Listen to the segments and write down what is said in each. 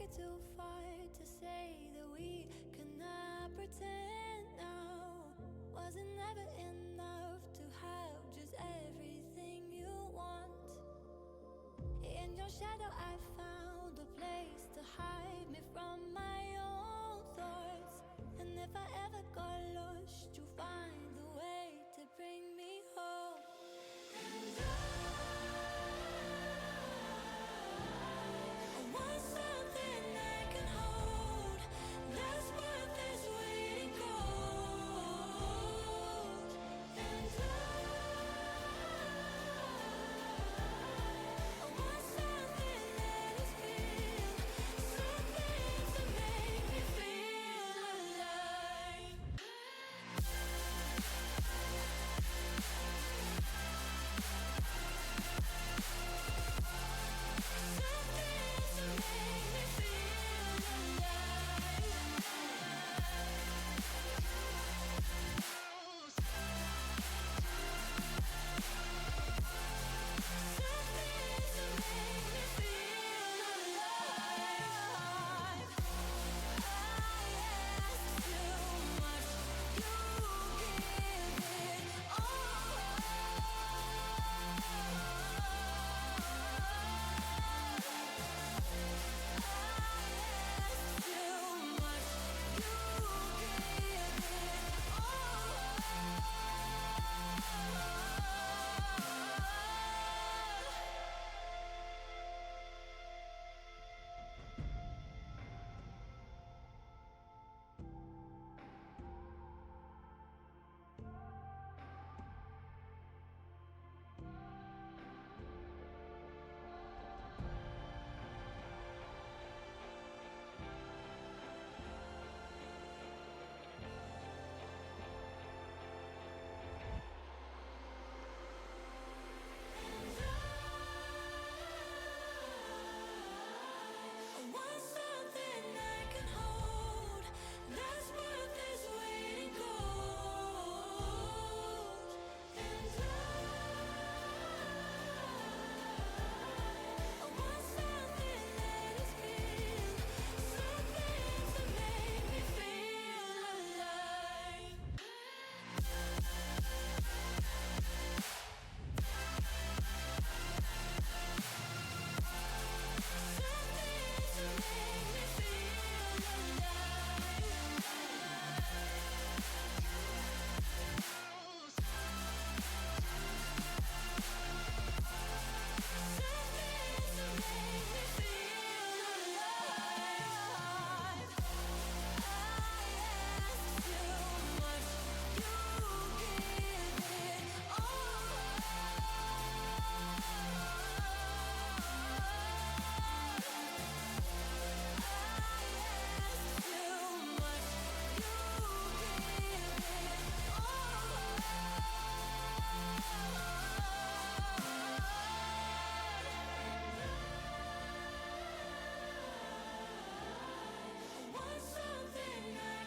way too far to say that we cannot pretend now. Was it never enough to have just everything you want? In your shadow I found a place to hide me from my own thoughts. And if I ever got lost, you'll find a way to bring me home. And I want something I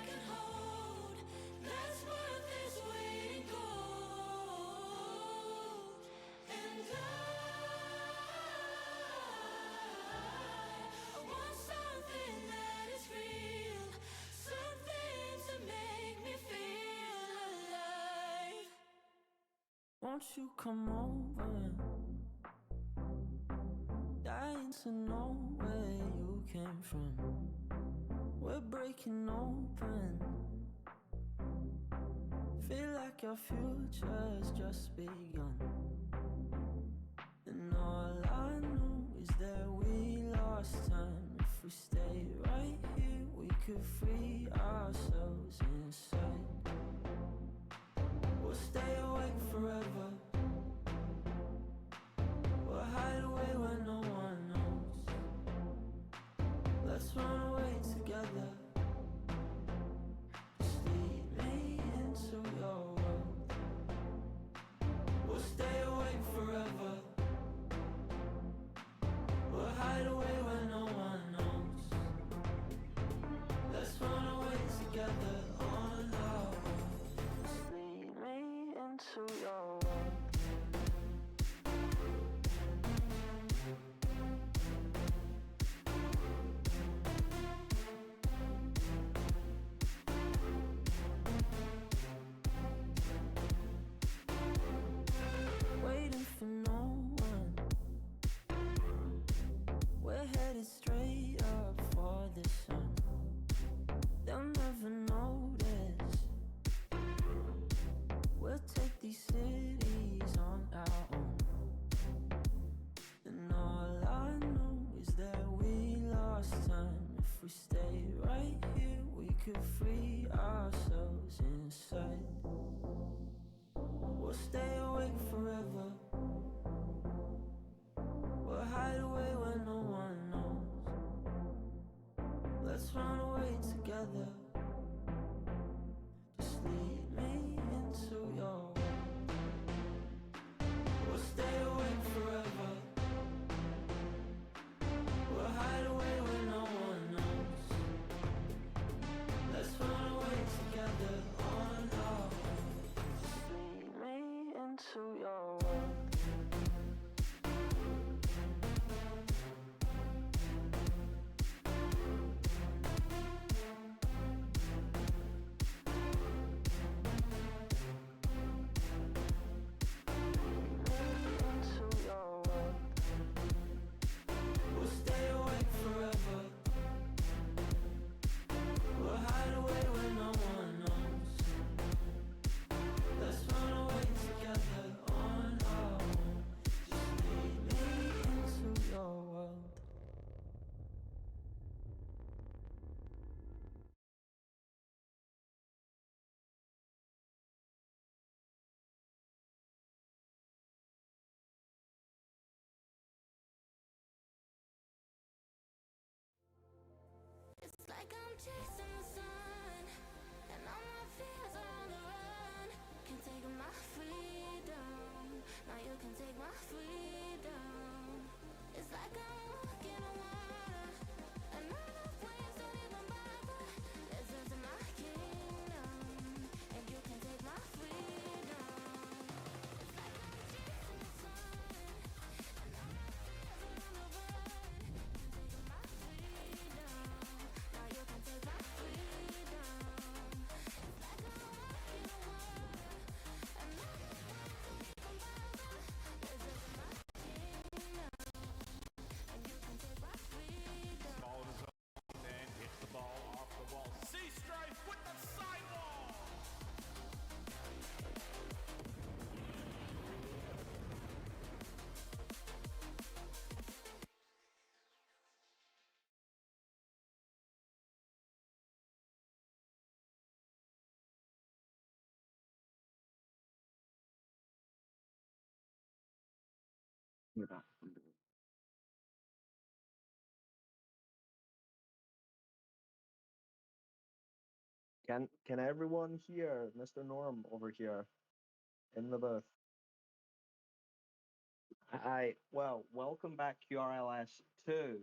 can hold, that's worth this waiting cold. And I want something that is real, something to make me feel alive. Won't you come over? Dying to know where you came from. We're breaking open. Feel like our future's just begun. And all I know is that we lost time. If we stay right here, we could free ourselves inside. We'll stay awake forever. We'll hide away where no one knows. Let's run away together. Just lead me into your world. We'll stay awake forever. We'll hide away where no one knows. Let's run away together. could free ourselves inside. We'll stay awake forever. We'll hide away when no one knows. Let's run away together. Just lead me into your world. We'll stay awake forever. We'll hide away when no one knows. Let's run away together on our own. Just lead me into your world. Into your world. We'll stay awake forever. We'll hide away when no one knows. Let's run away together on our own. Just lead me into your world. It's like I'm chasing the sun, and all my fears are on the run. Can't take my freedom, now you can take my freedom. It's like I'm walking on water, and all the waves don't even bother. This is my kingdom, and you can take my freedom. It's like I'm chasing the sun, and all my fears are on the run. Can't take my freedom, now you can take my freedom. It's like I'm walking on water, and all the waves don't even bother. This is my kingdom, and you can take my freedom. Ball in his own end, hits the ball off the wall. Sea Strife with the sidewall. Can everyone hear Mr. Norm over here in the booth? Hi, well, welcome back QRLS to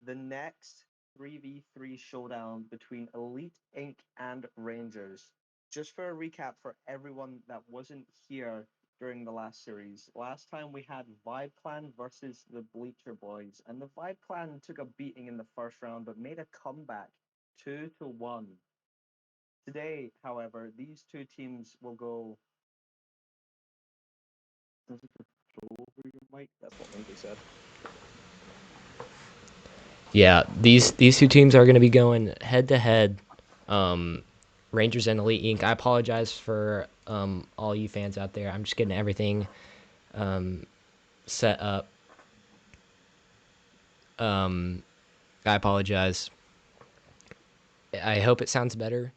the next 3v3 showdown between Elite Inc. and Rangers. Just for a recap for everyone that wasn't here during the last series, last time we had Vibe Clan versus the Bleacher Boys, and the Vibe Clan took a beating in the first round but made a comeback 2-1. Today, however, these two teams will go. Does it control over your mic? That's what Lindsay said. Yeah, these two teams are going to be going head to head. Rangers and Elite Inc. I apologize for all you fans out there. I'm just getting everything set up. I apologize. I hope it sounds better.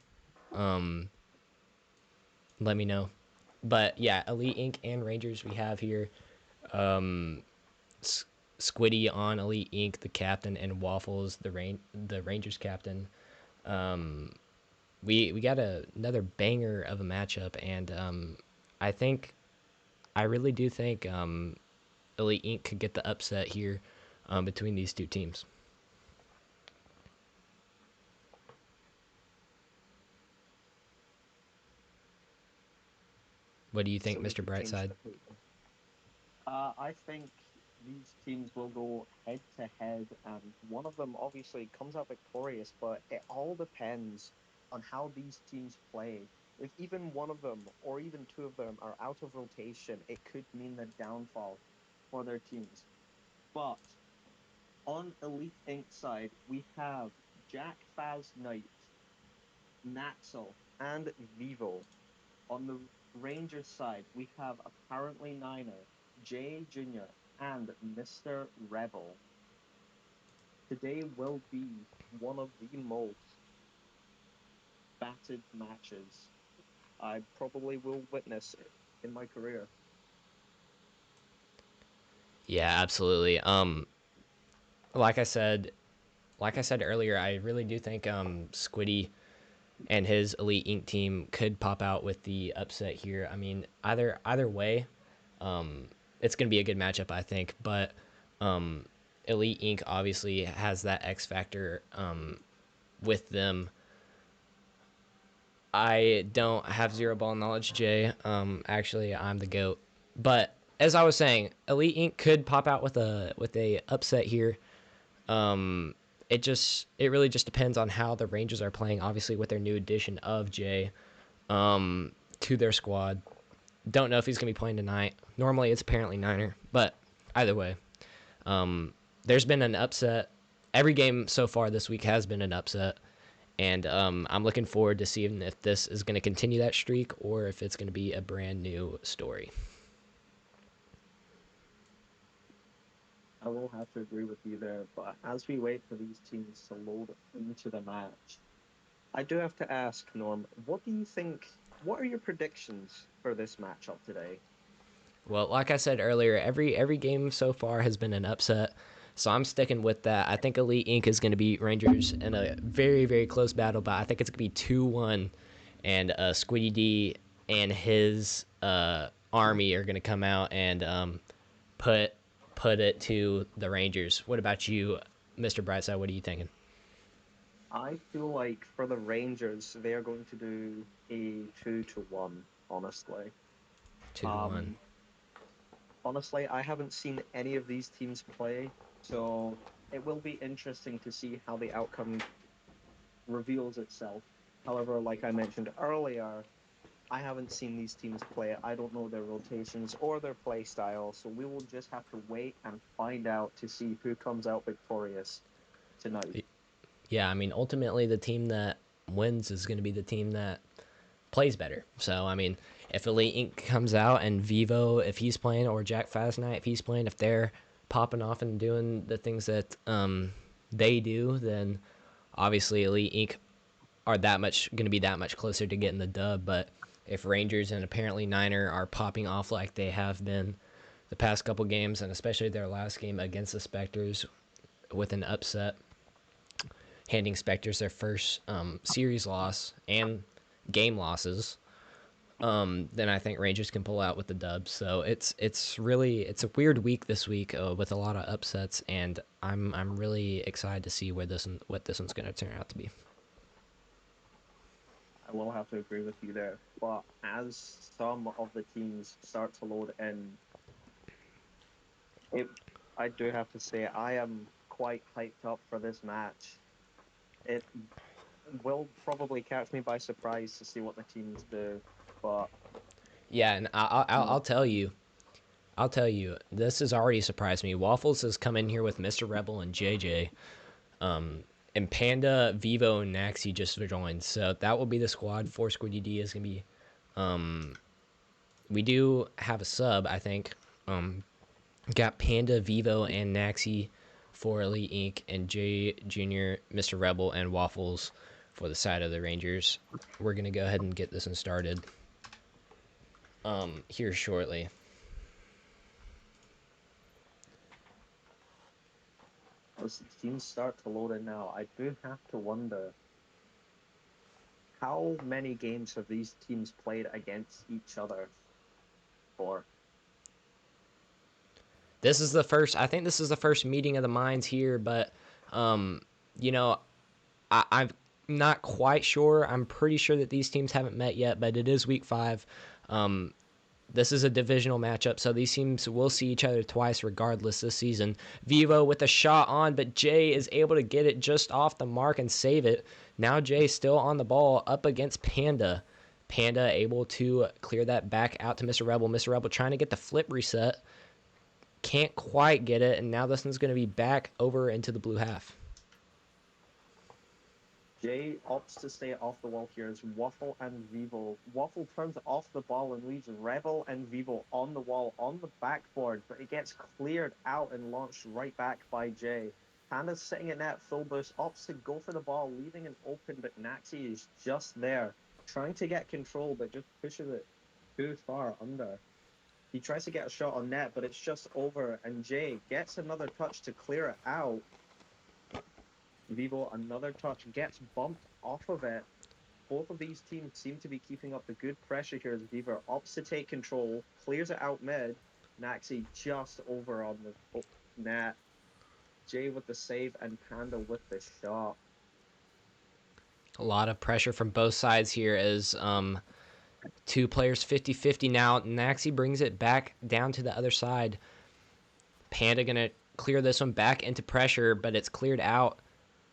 Let me know. But yeah, Elite Inc. and Rangers we have here. Squiddy on Elite Inc. the captain, and Waffles the Rangers captain. We got another banger of a matchup, and I really do think Elite Inc. could get the upset here between these two teams. What do you think, So we Mr. could change Brightside? the pool. I think these teams will go head to head, and one of them obviously comes out victorious, but it all depends on how these teams play. If even one of them or even two of them are out of rotation, it could mean the downfall for their teams. But on Elite Inc. side, we have Jack Faz Knight, Naxel, and Vivo. On the Rangers side, we have apparently Niner, Jay Jr., and Mr. Rebel. Today will be one of the most battered matches I probably will witness in my career. Yeah, absolutely. Like I said, like I said earlier, I really do think Squiddy and his Elite Inc. team could pop out with the upset here. I mean, either way, it's going to be a good matchup, I think. But um, Elite Inc. obviously has that X factor with them. I don't have zero ball knowledge, Jay. Actually, I'm the goat. But as I was saying, Elite Inc. could pop out with a upset here. Um, it really just depends on how the Rangers are playing. Obviously, with their new addition of Jay to their squad. Don't know if he's gonna be playing tonight. Normally, it's apparently Niner, but either way, there's been an upset. Every game so far this week has been an upset, and I'm looking forward to seeing if this is going to continue that streak or if it's going to be a brand new story. I will have to agree with you there, but as we wait for these teams to load into the match, I do have to ask, Norm, what do you think? What are your predictions for this matchup today? Well, like I said earlier, every game so far has been an upset, so I'm sticking with that. I think Elite Inc. is going to beat Rangers in a very close battle, but I think it's going to be 2-1, and Squiddy D and his army are going to come out and put put it to the Rangers. What about you, Mr. Brightside? What are you thinking? I feel like for the Rangers, they are going to do a 2-1, honestly. 2-1. Um, honestly, I haven't seen any of these teams play, so it will be interesting to see how the outcome reveals itself. However, like I mentioned earlier, I haven't seen these teams play. I don't know their rotations or their play style, so we will just have to wait and find out to see who comes out victorious tonight. Yeah, I mean, ultimately, the team that wins is going to be the team that plays better. So, I mean, if Elite Inc. comes out and Vivo, if he's playing, or Jack Fast Night, if he's playing, if they're popping off and doing the things that they do, then obviously Elite Inc. are that much going to be that much closer to getting the dub. But if Rangers and apparently Niner are popping off like they have been the past couple games, and especially their last game against the Spectres with an upset, handing Spectres their first series loss and game losses, then I think Rangers can pull out with the dub. So it's a weird week this week with a lot of upsets, and I'm really excited to see what this one's going to turn out to be. I will have to agree with you there. But as some of the teams start to load in, it I do have to say I am quite hyped up for this match. It will probably catch me by surprise to see what the teams do, but Yeah, and no, I'll tell you, this has already surprised me. Waffles has come in here with Mr. Rebel and JJ, and Panda, Vivo, and Naxi just joined. So that will be the squad for Squiddy D. Is gonna be. We do have a sub, I think. Got Panda, Vivo, and Naxi for Elite Inc. and J Junior, Mr. Rebel, and Waffles for the side of the Rangers. We're gonna go ahead and get this one started here shortly. as the teams start to load in now, I do have to wonder how many games have these teams played against each other for? This is the first. I think this is the first meeting of the minds here, but you know, I'm not quite sure. I'm pretty sure that these teams haven't met yet, but it is week 5. This is a divisional matchup, so these teams will see each other twice regardless this season. Vivo with a shot on, but Jay is able to get it just off the mark and save it. Now Jay still on the ball up against Panda. Panda able to clear that back out to Mr. Rebel. Mr. Rebel trying to get the flip reset. Can't quite get it, and now this one's going to be back over into the blue half. Jay opts to stay off the wall here as Waffle and Vivo. Waffle turns off the ball and leaves Rebel and Vivo on the wall on the backboard, but it gets cleared out and launched right back by Jay. Panda's sitting at net, full boost, opts to go for the ball, leaving it open, but Naxi is just there, trying to get control, but just pushes it too far under. He tries to get a shot on net, but it's just over, and Jay gets another touch to clear it out. Vivo, another touch, gets bumped off of it. Both of these teams seem to be keeping up the good pressure here as Vivo opts to take control, clears it out mid. Naxi just over on the net. Jay with the save and Panda with the shot. A lot of pressure from both sides here as two players 50-50 now. Naxi brings it back down to the other side. Panda going to clear this one back into pressure, but it's cleared out.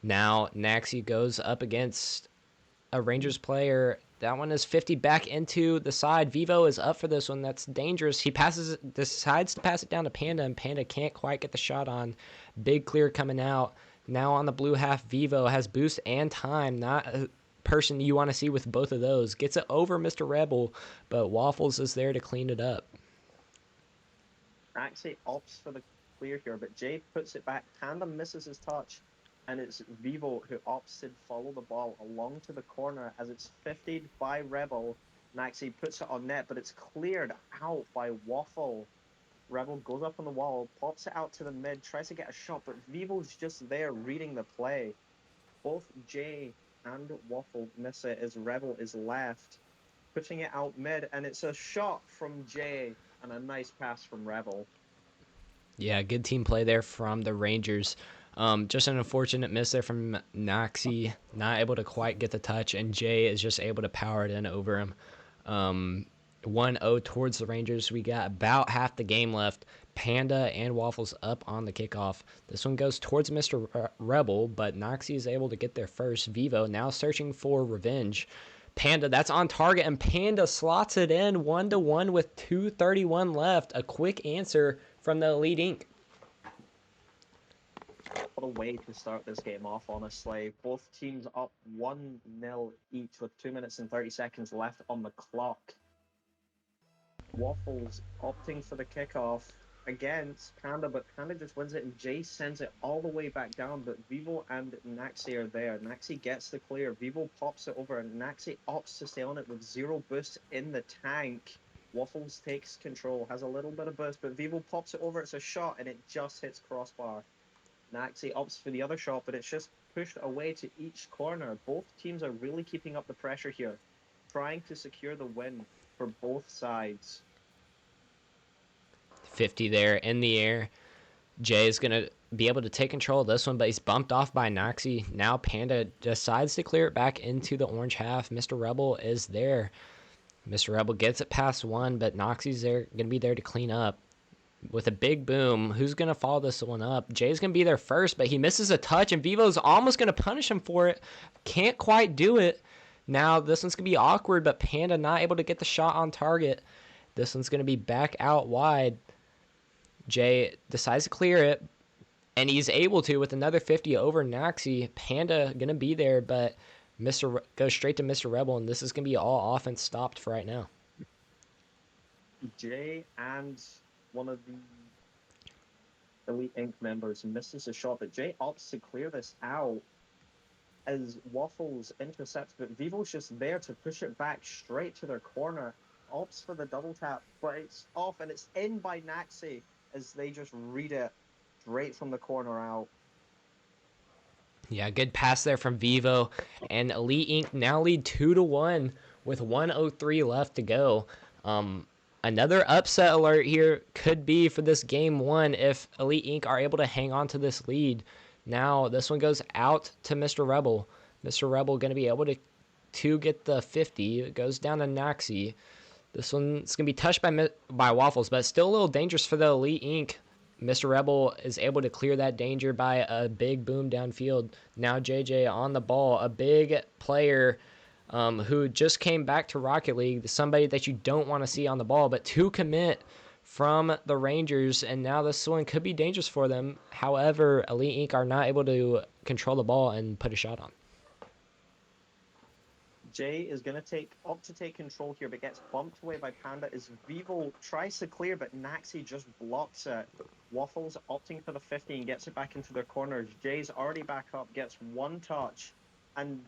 Now Naxi goes up against a Rangers player. That one is 50 back into the side. Vivo is up for this one. That's dangerous. He decides to pass it down to Panda, and Panda can't quite get the shot on. Big clear coming out. Now on the blue half, Vivo has boost and time. Not a person you want to see with both of those. Gets it over Mr. Rebel, but Waffles is there to clean it up. Naxi opts for the clear here, but Jay puts it back. Panda misses his touch, and it's Vivo who opts to follow the ball along to the corner as it's 50'd by Rebel. Naxi puts it on net, but it's cleared out by Waffle. Rebel goes up on the wall, pops it out to the mid, tries to get a shot, but Vivo's just there reading the play. Both Jay and Waffle miss it as Rebel is left, putting it out mid, and it's a shot from Jay and a nice pass from Rebel. Yeah, good team play there from the Rangers. Just an unfortunate miss there from Naxi, not able to quite get the touch, and Jay is just able to power it in over him. 1-0 towards the Rangers. We got about half the game left. Panda and Waffles up on the kickoff. This one goes towards Mr. Rebel, but Naxi is able to get there first. Vivo now searching for revenge. Panda, that's on target, and Panda slots it in 1-1 with 2:31 left. A quick answer from the Elite Inc. What a way to start this game off, honestly. Both teams up 1-0 each with 2 minutes and 30 seconds left on the clock. Waffles opting for the kickoff against Panda, but Panda just wins it, and Jay sends it all the way back down, but Vivo and Naxi are there. Naxi gets the clear. Vivo pops it over, and Naxi opts to stay on it with 0 boost in the tank. Waffles takes control, has a little bit of boost, but Vivo pops it over. It's a shot, and it just hits crossbar. Naxi opts for the other shot, but it's just pushed away to each corner. Both teams are really keeping up the pressure here, trying to secure the win for both sides. 50 there in the air. Jay is going to be able to take control of this one, but he's bumped off by Naxi. Now Panda decides to clear it back into the orange half. Mr. Rebel is there. Mr. Rebel gets it past one, but Noxie's there, going to be there to clean up. With a big boom, who's going to follow this one up? Jay's going to be there first, but he misses a touch, and Vivo's almost going to punish him for it. Can't quite do it. Now, this one's going to be awkward, but Panda not able to get the shot on target. This one's going to be back out wide. Jay decides to clear it, and he's able to with another 50 over Naxi. Panda going to be there, but goes straight to Mr. Rebel, and this is going to be all offense stopped for right now. Jay and one of the Elite Inc. members misses a shot, but Jay opts to clear this out as Waffles intercepts, but Vivo's just there to push it back straight to their corner. Opts for the double tap, but it's off, and it's in by Naxi as they just read it straight from the corner out. Yeah, good pass there from Vivo, and Elite Inc. now lead 2-1 with 1:03 left to go. Another upset alert here could be for this game one if Elite Inc. are able to hang on to this lead. Now, this one goes out to Mr. Rebel. Mr. Rebel going to be able to get the 50. It goes down to Naxi. This one's going to be touched by Waffles, but still a little dangerous for the Elite Inc. Mr. Rebel is able to clear that danger by a big boom downfield. Now JJ on the ball, a big player who just came back to Rocket League, somebody that you don't want to see on the ball, but to commit from the Rangers, and now this one could be dangerous for them. However, Elite Inc. are not able to control the ball and put a shot on. Jay is going to take control here, but gets bumped away by Panda as Vivo tries to clear, but Naxi just blocks it. Waffles opting for the 50 and gets it back into their corners. Jay's already back up, gets one touch, and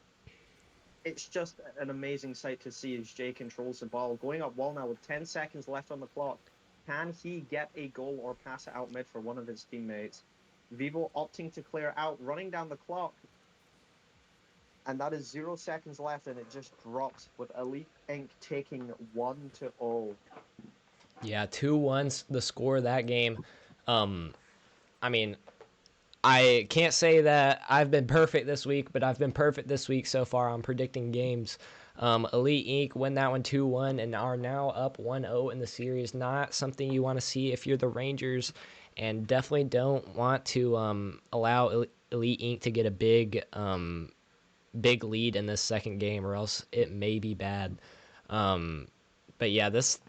it's just an amazing sight to see as Jay controls the ball. Going up wall now with 10 seconds left on the clock. Can he get a goal or pass it out mid for one of his teammates? Vivo opting to clear out, running down the clock. And that is 0 seconds left, and it just drops with Elite Inc. taking 1-0. Yeah, 2-1's the score of that game. I mean, I can't say that I've been perfect this week, but I've been perfect this week so far on predicting games. Elite Inc. win that one 2-1 and are now up 1-0 in the series. Not something you want to see if you're the Rangers, and definitely don't want to allow Elite Inc. to get a big lead in this second game, or else it may be bad. But yeah, this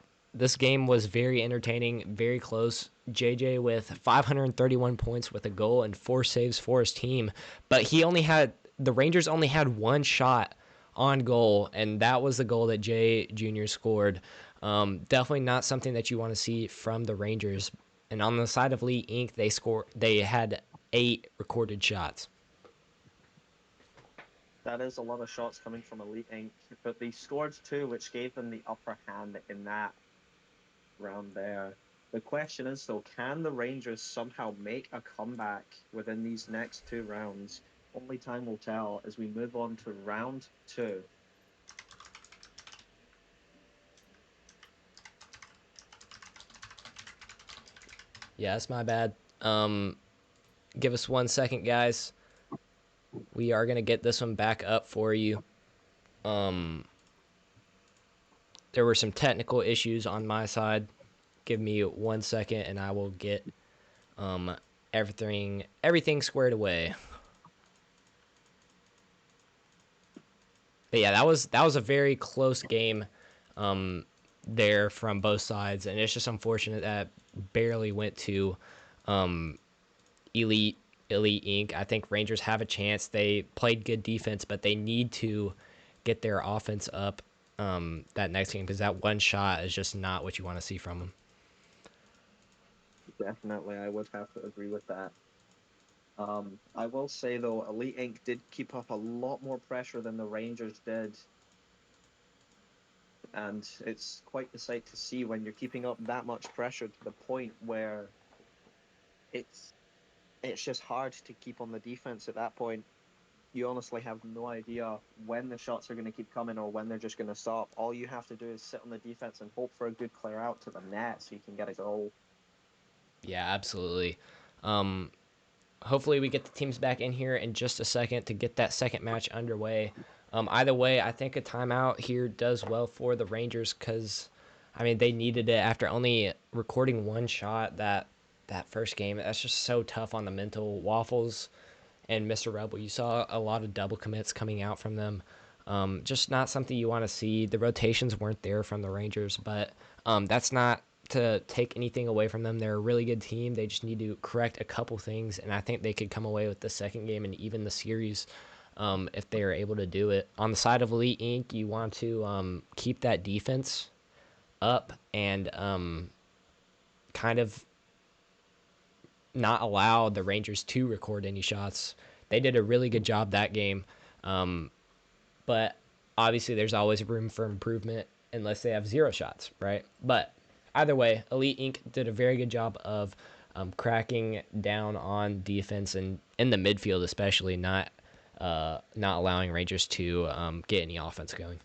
game was very entertaining, very close. JJ with 531 points with a goal and 4 saves for his team, but the Rangers only had one shot on goal, and that was the goal that Jay Jr. scored. Definitely not something that you want to see from the Rangers. And on the side of Elite Inc., they had 8 recorded shots. That is a lot of shots coming from Elite Inc., but they scored 2, which gave them the upper hand in that round there. The question is, though, can the Rangers somehow make a comeback within these next 2 rounds? Only time will tell as we move on to round 2. Yeah, that's my bad. Give us 1 second, guys. We are going to get this one back up for you. There were some technical issues on my side. Give me 1 second, and I will get everything squared away. But yeah, that was a very close game there from both sides, and it's just unfortunate that barely went to Elite Inc. I think Rangers have a chance. They played good defense, but they need to get their offense up that next game, because that one shot is just not what you want to see from them. Definitely, I would have to agree with that. I will say, though, Elite Inc. did keep up a lot more pressure than the Rangers did. And it's quite the sight to see when you're keeping up that much pressure to the point where it's just hard to keep on the defense at that point. You honestly have no idea when the shots are going to keep coming or when they're just going to stop. All you have to do is sit on the defense and hope for a good clear out to the net so you can get a goal. Yeah, absolutely. Hopefully we get the teams back in here in just a second to get that second match underway. Either way, I think a timeout here does well for the Rangers, because, I mean, they needed it after only recording one shot that first game. That's just so tough on the mental. Waffles and Mr. Rebel, you saw a lot of double commits coming out from them. Just not something you want to see. The rotations weren't there from the Rangers, but that's not to take anything away from them. They're a really good team. They just need to correct a couple things, and I think they could come away with the second game and even the series if they are able to do it. On the side of Elite Inc., you want to keep that defense up and kind of not allow the Rangers to record any shots. They did a really good job that game, but obviously there's always room for improvement unless they have 0 shots, right? But either way, Elite Inc. did a very good job of cracking down on defense and in the midfield, especially not allowing Rangers to get any offense going.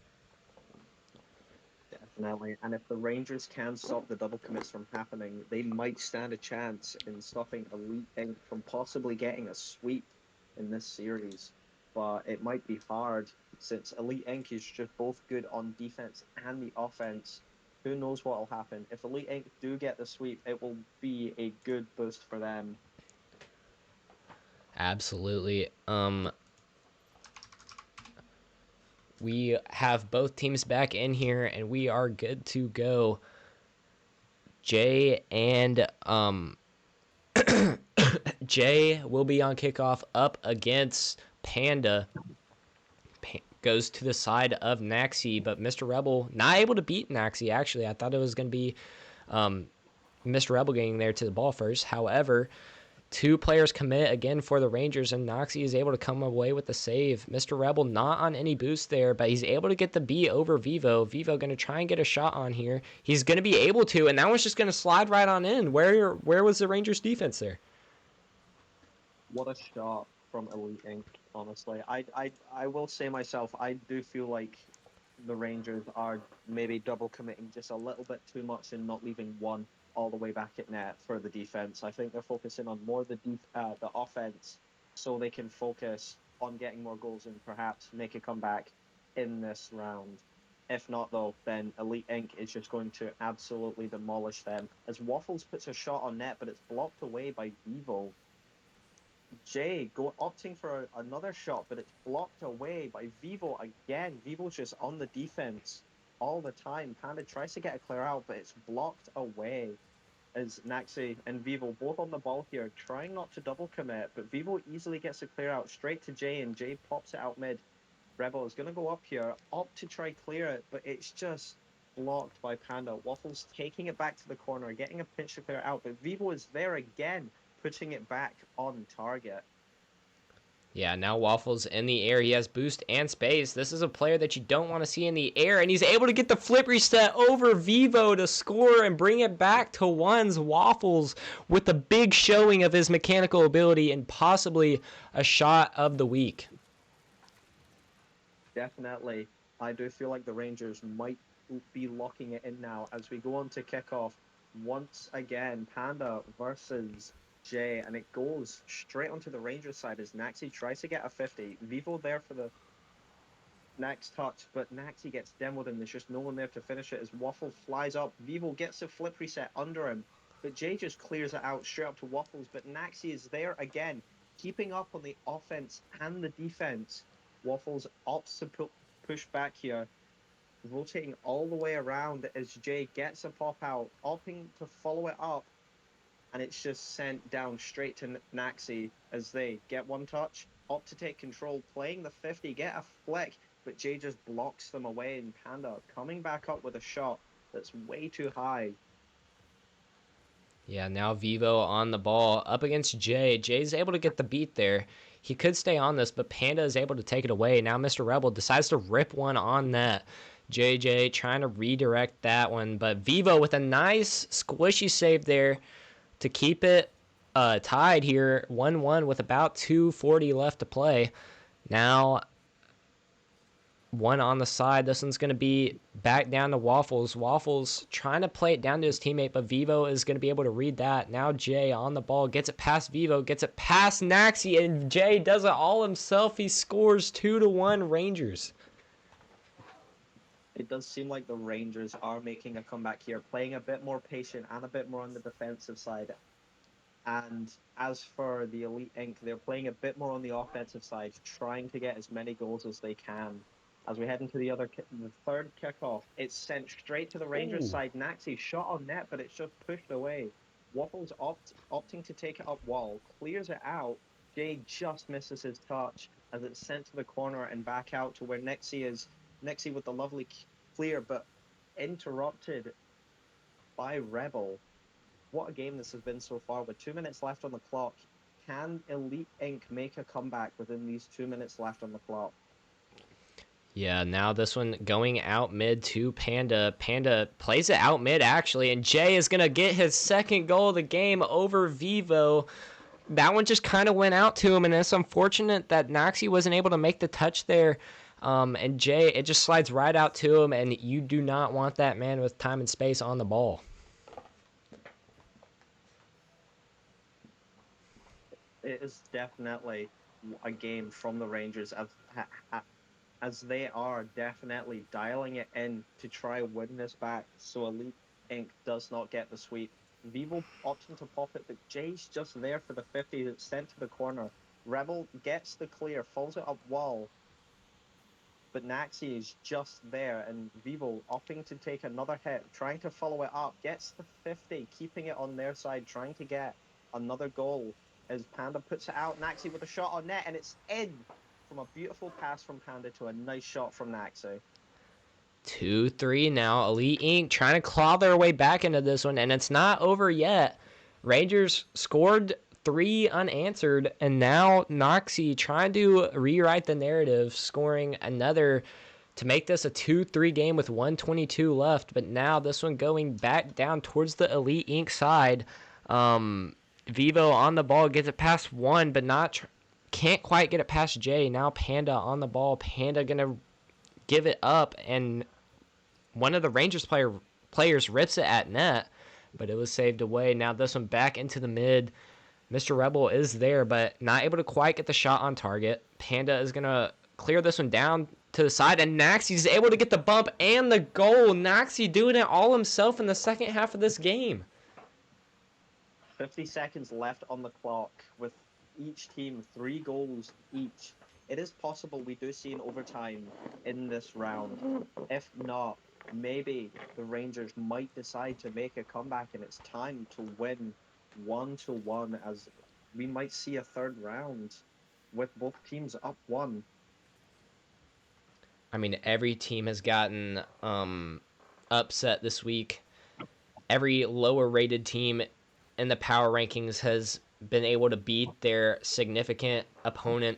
Definitely. And if the Rangers can stop the double commits from happening, they might stand a chance in stopping Elite Inc. from possibly getting a sweep in this series. But it might be hard since Elite Inc. is just both good on defense and the offense. Who knows what will happen? If Elite Inc. do get the sweep, it will be a good boost for them. Absolutely. We have both teams back in here, and we are good to go. Jay and Jay will be on kickoff up against Panda. Goes to the side of Naxi, but Mr. Rebel not able to beat Naxi. Actually, I thought it was going to be Mr. Rebel getting there to the ball first. However, 2 players commit again for the Rangers, and Noxie is able to come away with the save. Mr. Rebel not on any boost there, but he's able to get the beat over Vivo. Vivo going to try and get a shot on here. He's going to be able to, and that one's just going to slide right on in. Where was the Rangers defense there? What a shot from Elite Inc. Honestly, I will say myself, I do feel like the Rangers are maybe double committing just a little bit too much and not leaving one all the way back at net for the defense. I think they're focusing on more the offense so they can focus on getting more goals and perhaps make a comeback in this round. If not, though, then Elite Inc. is just going to absolutely demolish them. As Waffles puts a shot on net, but it's blocked away by Vivo. Jay opting for another shot, but it's blocked away by Vivo again. Vivo's just on the defense all the time. Panda tries to get a clear out, but it's blocked away as Naxi and Vivo both on the ball here, trying not to double commit, but Vivo easily gets a clear out straight to Jay, and Jay pops it out mid. Rebel is going to go up here, opt to try clear it, but it's just blocked by Panda. Waffles taking it back to the corner, getting a pinch to clear out, but Vivo is there again, putting it back on target. Yeah, now Waffles in the air. He has boost and space. This is a player that you don't want to see in the air, and he's able to get the flip reset over Vivo to score and bring it back to ones. Waffles with the big showing of his mechanical ability and possibly a shot of the week. Definitely. I do feel like the Rangers might be locking it in now as we go on to kickoff. Once again, Panda versus Jay, and it goes straight onto the Rangers side as Naxi tries to get a 50. Vivo there for the next touch, but Naxi gets demoed and there's just no one there to finish it as Waffles flies up. Vivo gets a flip reset under him, but Jay just clears it out straight up to Waffles, but Naxi is there again, keeping up on the offense and the defense. Waffles opts to push back here, rotating all the way around as Jay gets a pop out, opting to follow it up, and it's just sent down straight to Naxi as they get one touch, opt to take control, playing the 50, get a flick, but Jay just blocks them away, and Panda coming back up with a shot that's way too high. Yeah, now Vivo on the ball up against Jay. Jay's able to get the beat there. He could stay on this, but Panda is able to take it away. Now Mr. Rebel decides to rip one on that. JJ trying to redirect that one, but Vivo with a nice squishy save there to keep it tied here 1-1 with about 2:40 left to play. Now one on the side. This one's going to be back down to Waffles. Waffles trying to play it down to his teammate, but Vivo is going to be able to read that. Now Jay on the ball, gets it past Vivo, gets it past Naxi, and Jay does it all himself. He scores 2-1 Rangers. It does seem like the Rangers are making a comeback here, playing a bit more patient and a bit more on the defensive side. And as for the Elite Inc., they're playing a bit more on the offensive side, trying to get as many goals as they can. As we head into the third kickoff, it's sent straight to the Rangers side. Naxi shot on net, but it's just pushed away. Waffles opting to take it up wall, clears it out. Jay just misses his touch as it's sent to the corner and back out to where Nixie is. Nixie with the lovely clear, but interrupted by Rebel. What a game this has been so far with 2 minutes left on the clock. Can Elite Inc. make a comeback within these 2 minutes left on the clock? Yeah, now this one going out mid to Panda. Panda plays it out mid, actually, and Jay is going to get his second goal of the game over Vivo. That one just kind of went out to him, and it's unfortunate that Noxie wasn't able to make the touch there. And Jay, it just slides right out to him, and you do not want that man with time and space on the ball. It is definitely a game from the Rangers as they are definitely dialing it in to try win this back so Elite Inc. does not get the sweep. Vivo opting to pop it, but Jay's just there for the 50 that's sent to the corner. Rebel gets the clear, falls it up wall, but Naxi is just there, and Vivo opting to take another hit, trying to follow it up, gets the 50, keeping it on their side, trying to get another goal as Panda puts it out. Naxi with a shot on net, and it's in from a beautiful pass from Panda to a nice shot from Naxi. 2-3 now. Elite Inc. trying to claw their way back into this one, and it's not over yet. Rangers scored 3 unanswered, and now Noxie trying to rewrite the narrative, scoring another to make this a 2-3 game with 1:22 left. But now this one going back down towards the Elite Inc. side. Vivo on the ball, gets it past 1, but can't quite get it past Jay. Now Panda on the ball. Panda going to give it up, and one of the Rangers players rips it at net, but it was saved away. Now this one back into the mid. Mr. Rebel is there, but not able to quite get the shot on target. Panda is going to clear this one down to the side, and Naxie's able to get the bump and the goal. Naxie doing it all himself in the second half of this game. 50 seconds left on the clock with each team 3 goals each. It is possible we do see an overtime in this round. If not, maybe the Rangers might decide to make a comeback, and it's time to win 1-1, as we might see a third round with both teams up 1. I mean, every team has gotten upset this week. Every lower rated team in the power rankings has been able to beat their significant opponent.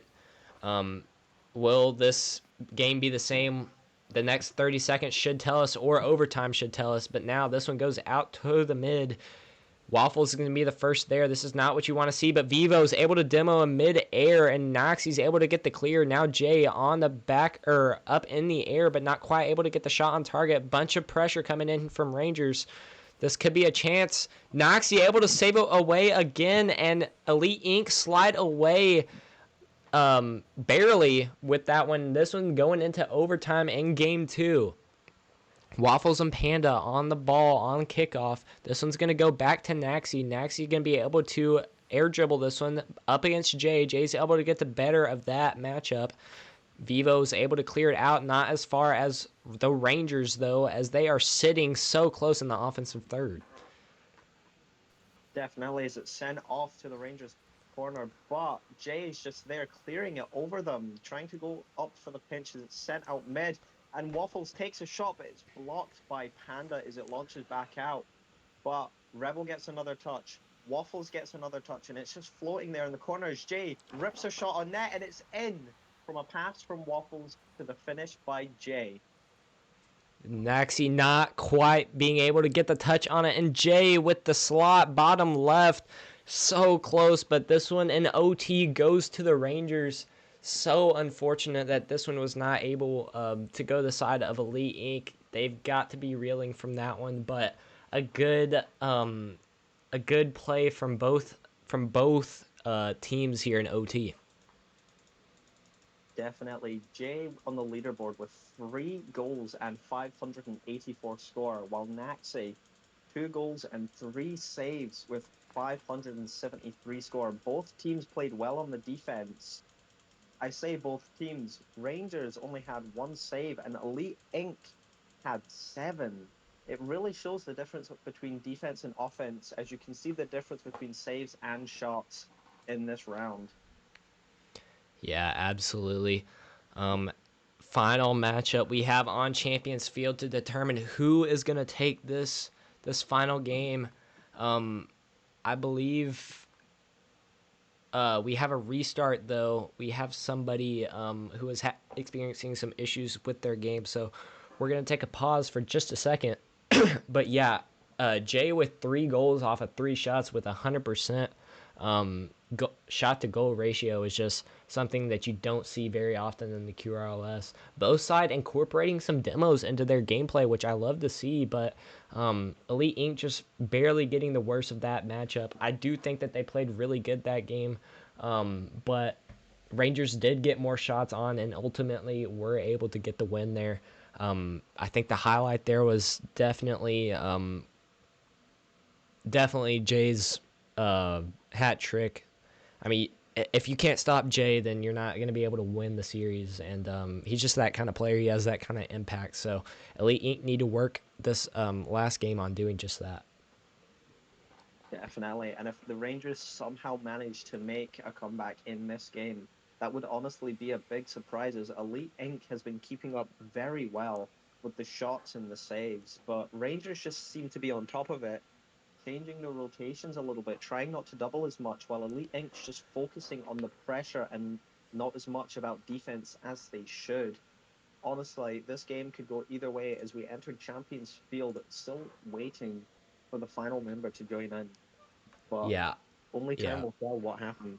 Will this game be the same? The next 30 seconds should tell us, or overtime should tell us. But now this one goes out to the mid. Waffles is going to be the first there. This is not what you want to see, but Vivo's able to demo in mid-air, and Noxie's able to get the clear. Now Jay on the back, or up in the air, but not quite able to get the shot on target. Bunch of pressure coming in from Rangers. This could be a chance. Noxie able to save it away again, and Elite Inc. slide away barely with that one. This one going into overtime in game 2. Waffles and Panda on the ball on kickoff. This one's going to go back to Naxie. Naxie going to be able to air dribble this one up against Jay. Jay's able to get the better of that matchup. Vivo's able to clear it out, not as far as the Rangers, though, as they are sitting so close in the offensive third. Definitely, as it's sent off to the Rangers corner, but Jay is just there clearing it over them, trying to go up for the pinch as it's sent out mid. And Waffles takes a shot, but it's blocked by Panda as it launches back out. But Rebel gets another touch. Waffles gets another touch, and it's just floating there in the corner as Jay rips a shot on net, and it's in from a pass from Waffles to the finish by Jay. Naxie not quite being able to get the touch on it, and Jay with the slot, bottom left, so close, but this one in OT goes to the Rangers. So unfortunate that this one was not able to go the side of Elite Inc. They've got to be reeling from that one, but a good play from both teams here in OT. Definitely. Jay on the leaderboard with 3 goals and 584 score, while Naxie 2 goals and 3 saves with 573 score. Both teams played well on the defense. I say both teams. Rangers only had 1 save, and Elite Inc. had 7. It really shows the difference between defense and offense, as you can see the difference between saves and shots in this round. Yeah, absolutely. Final matchup we have on Champions Field to determine who is going to take this final game. I believe we have a restart, though. We have somebody who is experiencing some issues with their game, so we're going to take a pause for just a second. But yeah, Jay with 3 goals off of 3 shots with 100% shot to goal ratio is just something that you don't see very often in the QRLS. Both sides incorporating some demos into their gameplay, which I love to see, but Elite Inc. just barely getting the worst of that matchup. I do think that they played really good that game, but Rangers did get more shots on and ultimately were able to get the win there. I think the highlight there was definitely Jay's hat trick. I mean, if you can't stop Jay, then you're not going to be able to win the series. And he's just that kind of player. He has that kind of impact. So Elite Inc. need to work this last game on doing just that. Definitely. And if the Rangers somehow manage to make a comeback in this game, that would honestly be a big surprise, as Elite Inc. has been keeping up very well with the shots and the saves, but Rangers just seem to be on top of it, changing the rotations a little bit, trying not to double as much, while Elite Inc.'s just focusing on the pressure and not as much about defense as they should. Honestly, this game could go either way as we enter Champions Field, still waiting for the final member to join in. But Yeah, only time yeah, will tell what happened.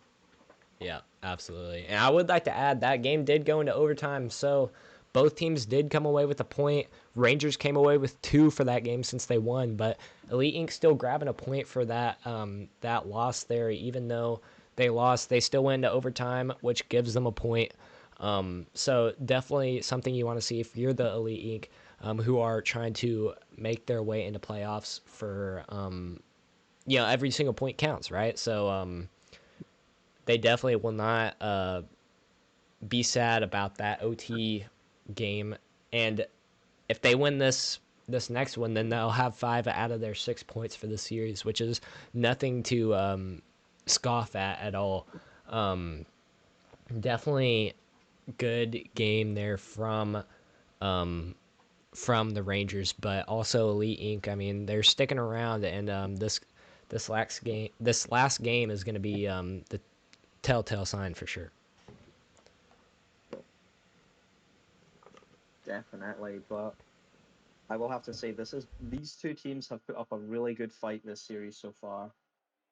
yeah, absolutely. And I would like to add that game did go into overtime, so both teams did come away with a point. Rangers came away with 2 for that game since they won, but Elite Inc. still grabbing a point for that loss there, even though they lost. They still went into overtime, which gives them a point. So definitely something you want to see if you're the Elite Inc. Who are trying to make their way into playoffs for every single point counts, right? So they definitely will not be sad about that OT game. And if they win this next one, then they'll have 5 out of their 6 points for the series, which is nothing to scoff at all. Definitely good game there from the Rangers, but also Elite Inc. I mean, they're sticking around, and this last game is going to be the telltale sign for sure. Definitely, but I will have to say these two teams have put up a really good fight this series so far.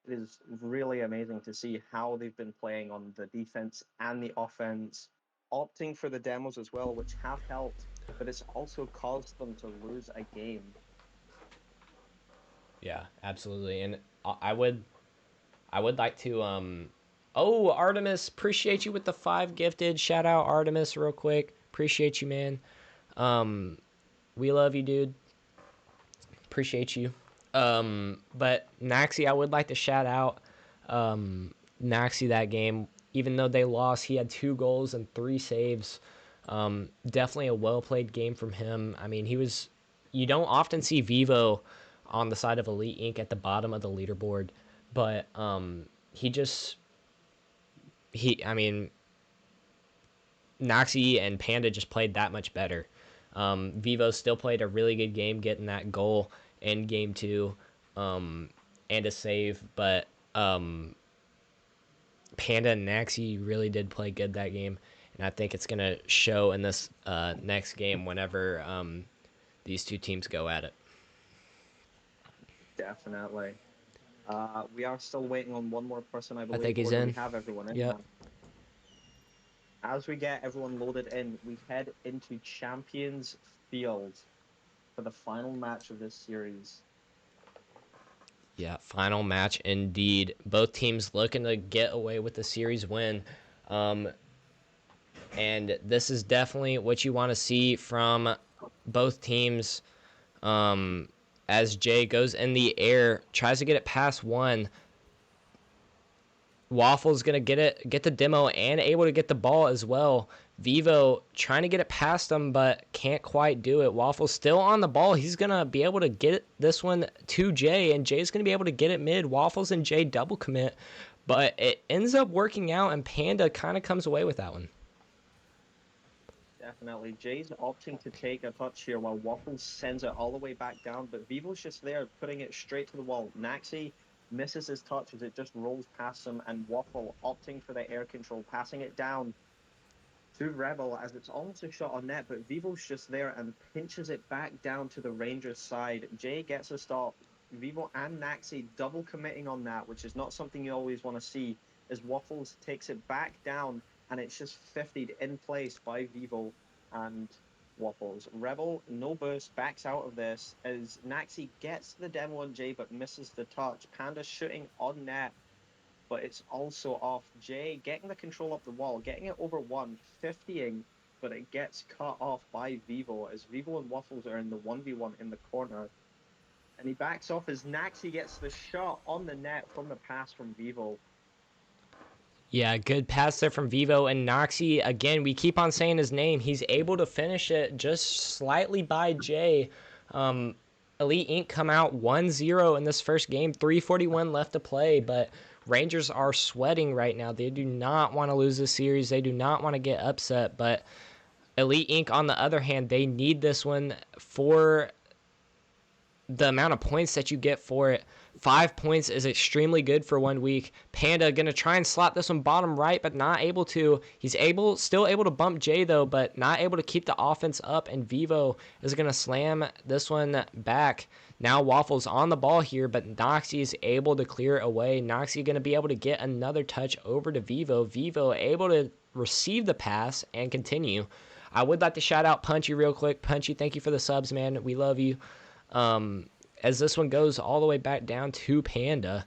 It is really amazing to see how they've been playing on the defense and the offense, opting for the demos as well, which have helped, but it's also caused them to lose a game. Yeah, absolutely. And I would like to oh, Artemis, appreciate you with the 5 gifted. Shout out Artemis real quick. Appreciate you, man. We love you, dude. Appreciate you. But Naxi, I would like to shout out Naxi that game. Even though they lost, he had 2 goals and 3 saves. Definitely a well played game from him. I mean, you don't often see Vivo on the side of Elite Inc. at the bottom of the leaderboard, but I mean, Noxie and Panda just played that much better. Vivo still played a really good game, getting that goal in game 2 and a save, but Panda and Naxi really did play good that game, and I think it's going to show in this next game whenever these two teams go at it. Definitely. We are still waiting on one more person, I I believe, think he's or do we in. have everyone in Yep. now? As we get everyone loaded in, we head into Champions Field for the final match of this series. Yeah, final match indeed. Both teams looking to get away with the series win. And this is definitely what you want to see from both teams. As Jay goes in the air, tries to get it past one. Waffle's gonna get the demo and able to get the ball as well. Vivo trying to get it past him, but can't quite do it. Waffle's still on the ball. He's gonna be able to get this one to Jay, and Jay's gonna be able to get it mid. Waffles and Jay double commit, but it ends up working out, and Panda kind of comes away with that one. Definitely. Jay's opting to take a touch here while Waffles sends it all the way back down, but Vivo's just there putting it straight to the wall. Naxi misses his touch as it just rolls past him, and Waffle opting for the air control, passing it down to Rebel as it's almost a shot on net, but Vivo's just there and pinches it back down to the Rangers side. Jay gets a stop. Vivo and Naxi double committing on that, which is not something you always want to see, as Waffles takes it back down and it's just 50'd in place by Vivo and Waffles. Rebel, no burst, backs out of this as Naxi gets the demo on Jay but misses the touch. Panda shooting on net, but it's also off. Jay getting the control up the wall, getting it over one, 50ing, but it gets cut off by Vivo as Vivo and Waffles are in the 1v1 in the corner. And he backs off as Naxi gets the shot on the net from the pass from Vivo. Yeah, good pass there from Vivo and Noxie. Again, we keep on saying his name. He's able to finish it just slightly by Jay. Elite Inc. come out 1-0 in this first game. 3:41 left to play, but Rangers are sweating right now. They do not want to lose this series. They do not want to get upset, but Elite Inc., on the other hand, they need this one for the amount of points that you get for it. 5 points is extremely good for 1 week. Panda going to try and slot this one bottom right, but not able to. He's still able to bump Jay, though, but not able to keep the offense up, and Vivo is going to slam this one back. Now Waffles on the ball here, but Noxie is able to clear it away. Noxie going to be able to get another touch over to Vivo. Vivo able to receive the pass and continue. I would like to shout out Punchy real quick. Punchy, thank you for the subs, man. We love you. As this one goes all the way back down to Panda.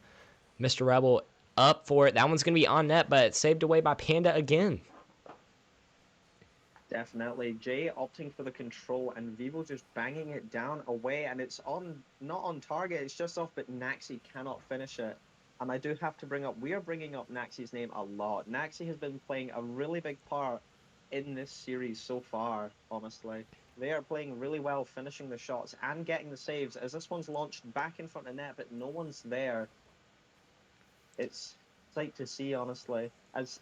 Mr. Rebel up for it. That one's going to be on net, but saved away by Panda again. Definitely. Jay opting for the control and Vivo just banging it down away, and it's not on target, it's just off, but Naxi cannot finish it. And I do have to we are bringing up Naxi's name a lot. Naxi has been playing a really big part in this series so far, honestly. They are playing really well, finishing the shots and getting the saves, as this one's launched back in front of net, but no one's there. It's sight to see, honestly, as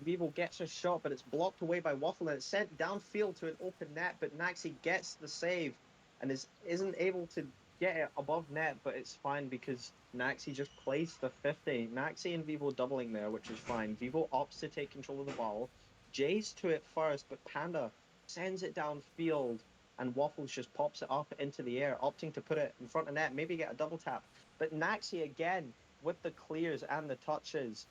Vivo gets a shot, but it's blocked away by Waffle, and it's sent downfield to an open net, but Naxi gets the save and isn't able to get it above net, but it's fine because Naxi just placed the 50. Naxi and Vivo doubling there, which is fine. Vivo opts to take control of the ball. Jay's to it first, but Panda sends it downfield, and Waffles just pops it up into the air, opting to put it in front of net, maybe get a double tap. But Naxi again, with the clears and the touches,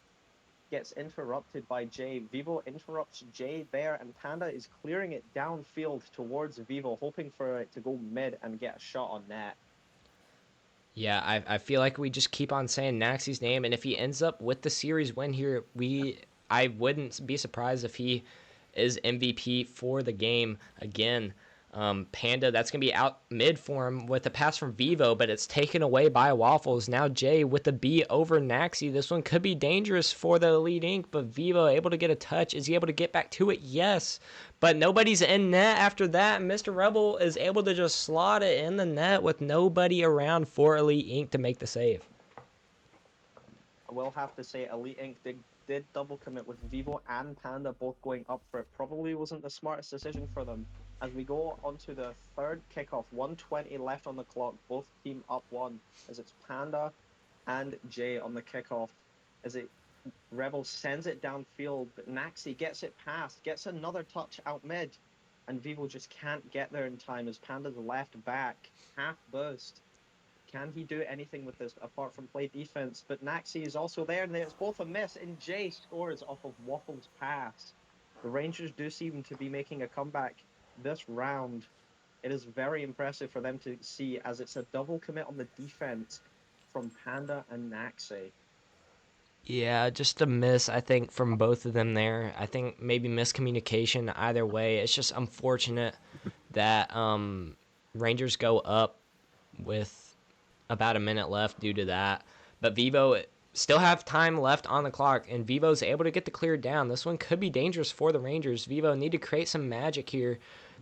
gets interrupted by Jay. Vivo interrupts Jay there, and Panda is clearing it downfield towards Vivo, hoping for it to go mid and get a shot on net. Yeah, I feel like we just keep on saying Naxi's name, and if he ends up with the series win here, I wouldn't be surprised if he is MVP for the game again. Panda, that's going to be out mid for him with a pass from Vivo, but it's taken away by Waffles. Now Jay with the B over Naxi. This one could be dangerous for the Elite Inc., but Vivo able to get a touch. Is he able to get back to it? Yes. But nobody's in net after that. Mr. Rebel is able to just slot it in the net with nobody around for Elite Inc. to make the save. I will have to say Elite Inc. did double commit with Vivo and Panda both going up for it. Probably wasn't the smartest decision for them. As we go on to the third kickoff, 1:20 left on the clock, both team up one, as it's Panda and Jay on the kickoff. As Rebel sends it downfield, but Naxi gets it past, gets another touch out mid, and Vivo just can't get there in time as Panda's left back, half burst. Can he do anything with this apart from play defense? But Naxi is also there, and it's both a miss, and Jay scores off of Waffle's pass. The Rangers do seem to be making a comeback this round. It is very impressive for them to see, as it's a double commit on the defense from Panda and Naxi. Yeah, just a miss, I think, from both of them there. I think maybe miscommunication either way. It's just unfortunate that Rangers go up with about a minute left due to that. But Vivo still have time left on the clock, and Vivo's able to get the clear down. This one could be dangerous for the Rangers. Vivo need to create some magic here.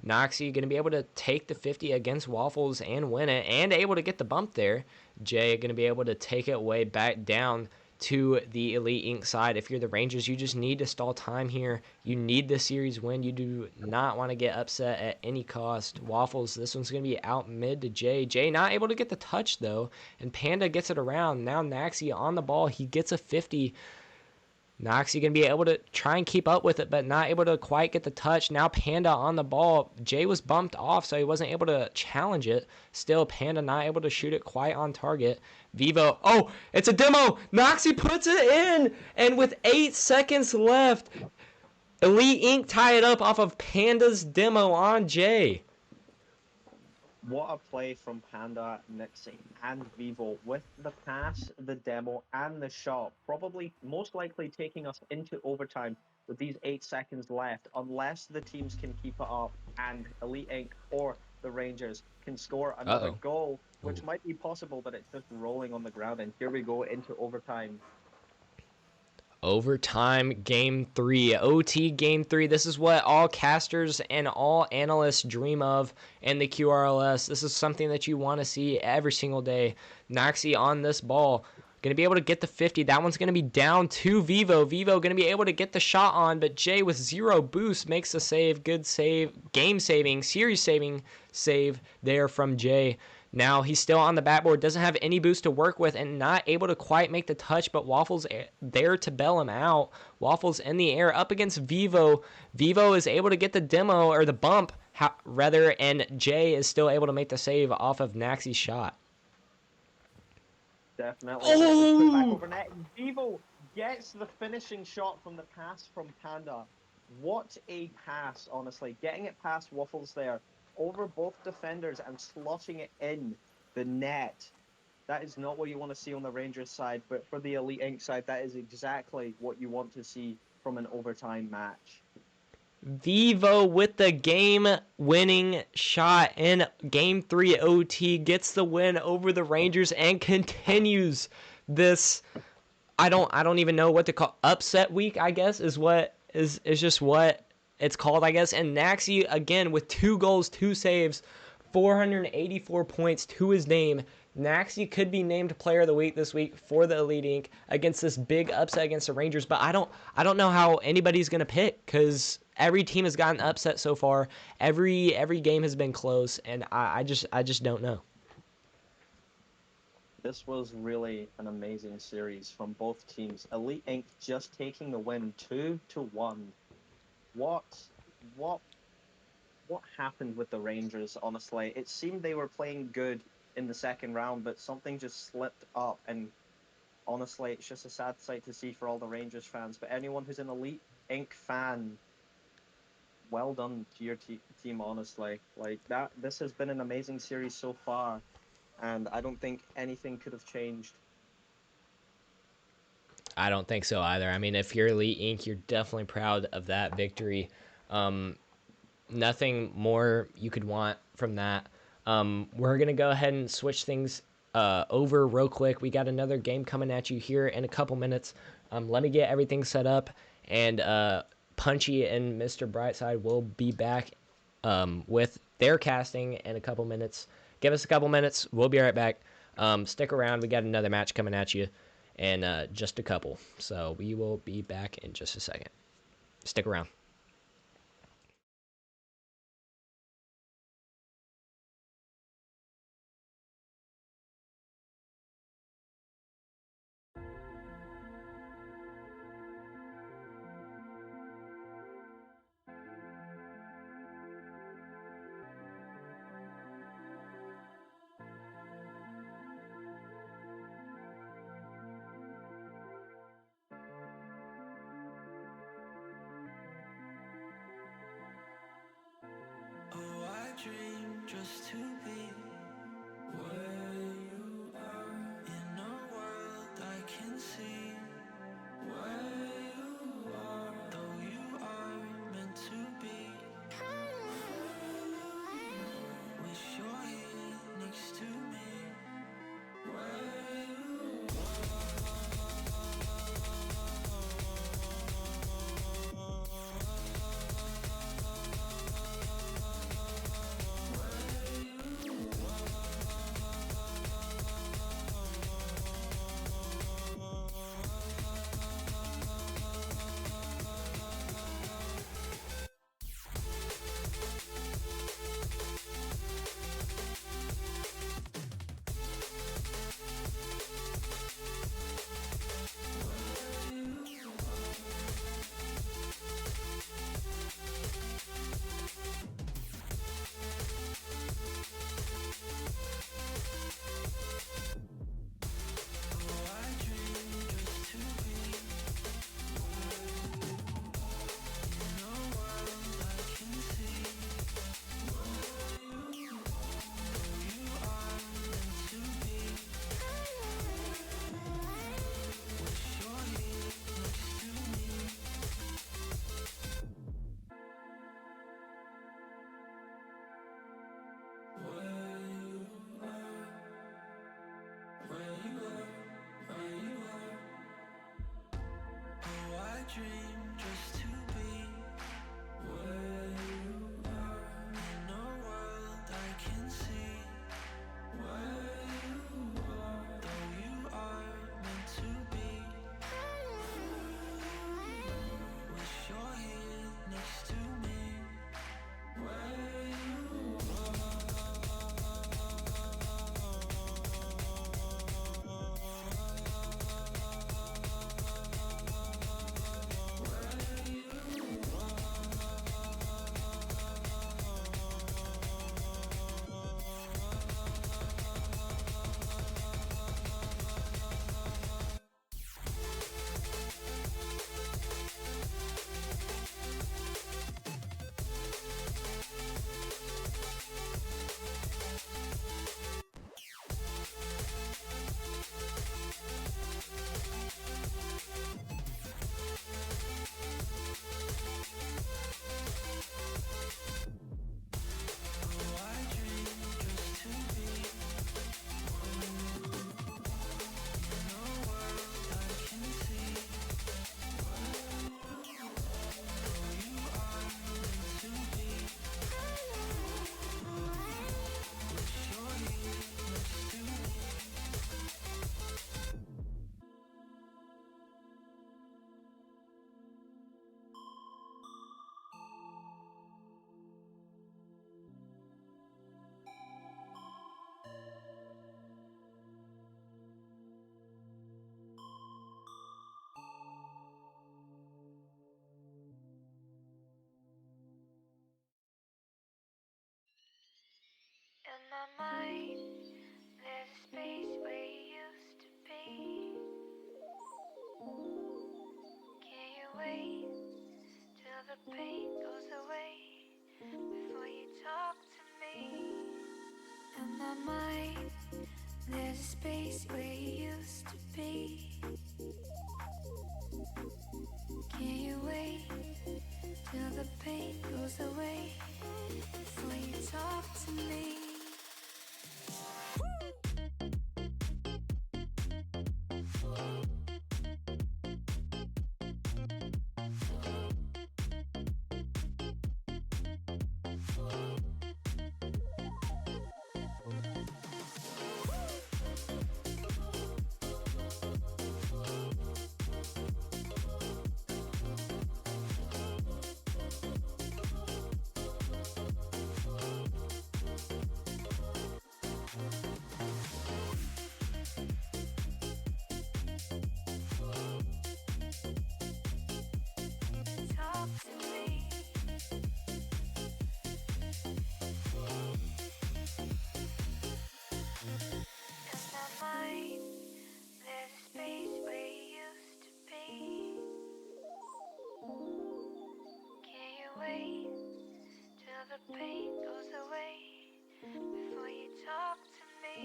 Noxie going to be able to take the 50 against Waffles and win it, and able to get the bump there. Jay going to be able to take it way back down to the Elite Inc. side. If you're the Rangers, you just need to stall time here. You need the series win. You do not want to get upset at any cost. Waffles, this one's going to be out mid to Jay. Jay not able to get the touch, though, and Panda gets it around. Now Naxi on the ball. He gets a 50. Noxie going to be able to try and keep up with it, but not able to quite get the touch. Now Panda on the ball. Jay was bumped off, so he wasn't able to challenge it. Still, Panda not able to shoot it quite on target. Vivo, oh, it's a demo. Noxie puts it in, and with 8 seconds left, Elite Inc. tie it up off of Panda's demo on Jay. What a play from Panda, Nixie, and Vivo with the pass, the demo, and the shot. Probably most likely taking us into overtime with these 8 seconds left, unless the teams can keep it up and Elite Inc. or the Rangers can score another goal, which might be possible, but it's just rolling on the ground. And here we go into overtime. Overtime game 3, OT game 3. This is what all casters and all analysts dream of in the QRLS. This is something that you want to see every single day. Noxie on this ball. Going to be able to get the 50. That one's going to be down to Vivo. Vivo going to be able to get the shot on, but Jay with 0 boost makes the save. Good save. Game-saving, series-saving save there from Jay. Now he's still on the backboard, doesn't have any boost to work with, and not able to quite make the touch, but Waffle's there to bail him out. Waffle's in the air up against Vivo. Vivo is able to get the demo, or the bump, rather, and Jay is still able to make the save off of Naxi's shot. Definitely. Oh! Put back over net. Vivo gets the finishing shot from the pass from Panda. What a pass, honestly. Getting it past Waffles there, over both defenders and slotting it in the net. That is not what you want to see on the Rangers side, but for the Elite Inc side, that is exactly what you want to see from an overtime match. Vivo with the game-winning shot in Game 3 OT gets the win over the Rangers and continues this. I don't even know what to call upset week. I guess is just what it's called. I guess. And Naxi again with 2 goals, 2 saves, 484 points to his name. Naxi could be named Player of the Week this week for the Elite Inc against this big upset against the Rangers. But I don't know how anybody's gonna pick, because every team has gotten upset so far. Every game has been close, and I just don't know. This was really an amazing series from both teams. Elite Inc just taking the win 2-1. What happened with the Rangers, honestly? It seemed they were playing good in the second round, but something just slipped up, and honestly, it's just a sad sight to see for all the Rangers fans. But anyone who's an Elite Inc fan, well done to your team, honestly. Like that, this has been an amazing series so far, and I don't think anything could have changed. I don't think so either. I mean, if you're Elite Inc, you're definitely proud of that victory. Nothing more you could want from that. We're going to go ahead and switch things over real quick. We got another game coming at you here in a couple minutes. Let me get everything set up, and Punchy and Mr. Brightside will be back with their casting in a couple minutes. Give us a couple minutes. We'll be right back. Stick around. We got another match coming at you in just a couple. So we will be back in just a second. Stick around. Dream just to be where you are, in a world I can see where you are, though you are meant to be. Wish you're here next to me, where you dream just to be where you are, in a world I can see where you are, though you are meant my mind, there's a space where you used to be. Can you wait till the pain goes away before you talk to me? In my mind, there's a space where you used to be. Can you wait till the pain goes away before you talk to me? Talk to me. In my mind, there's a space where you used to be. Can you wait till the pain goes away before you talk to me?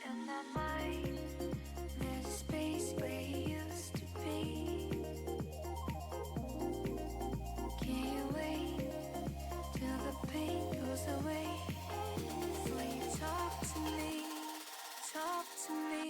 In my mind, there's a space where you used to be. Can you wait till the pain goes away before you talk to me? Talk to me.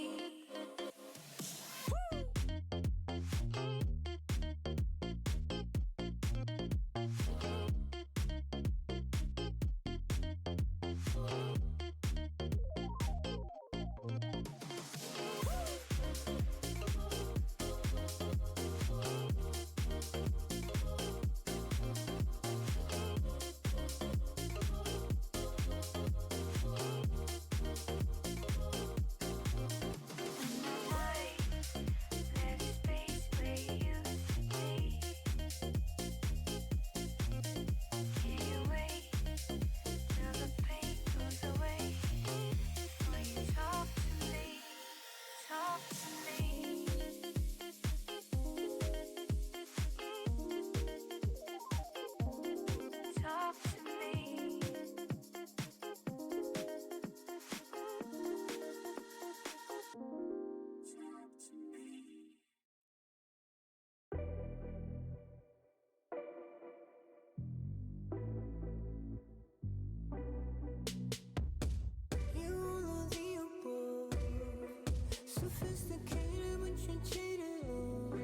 Sophisticated, but you cheated on.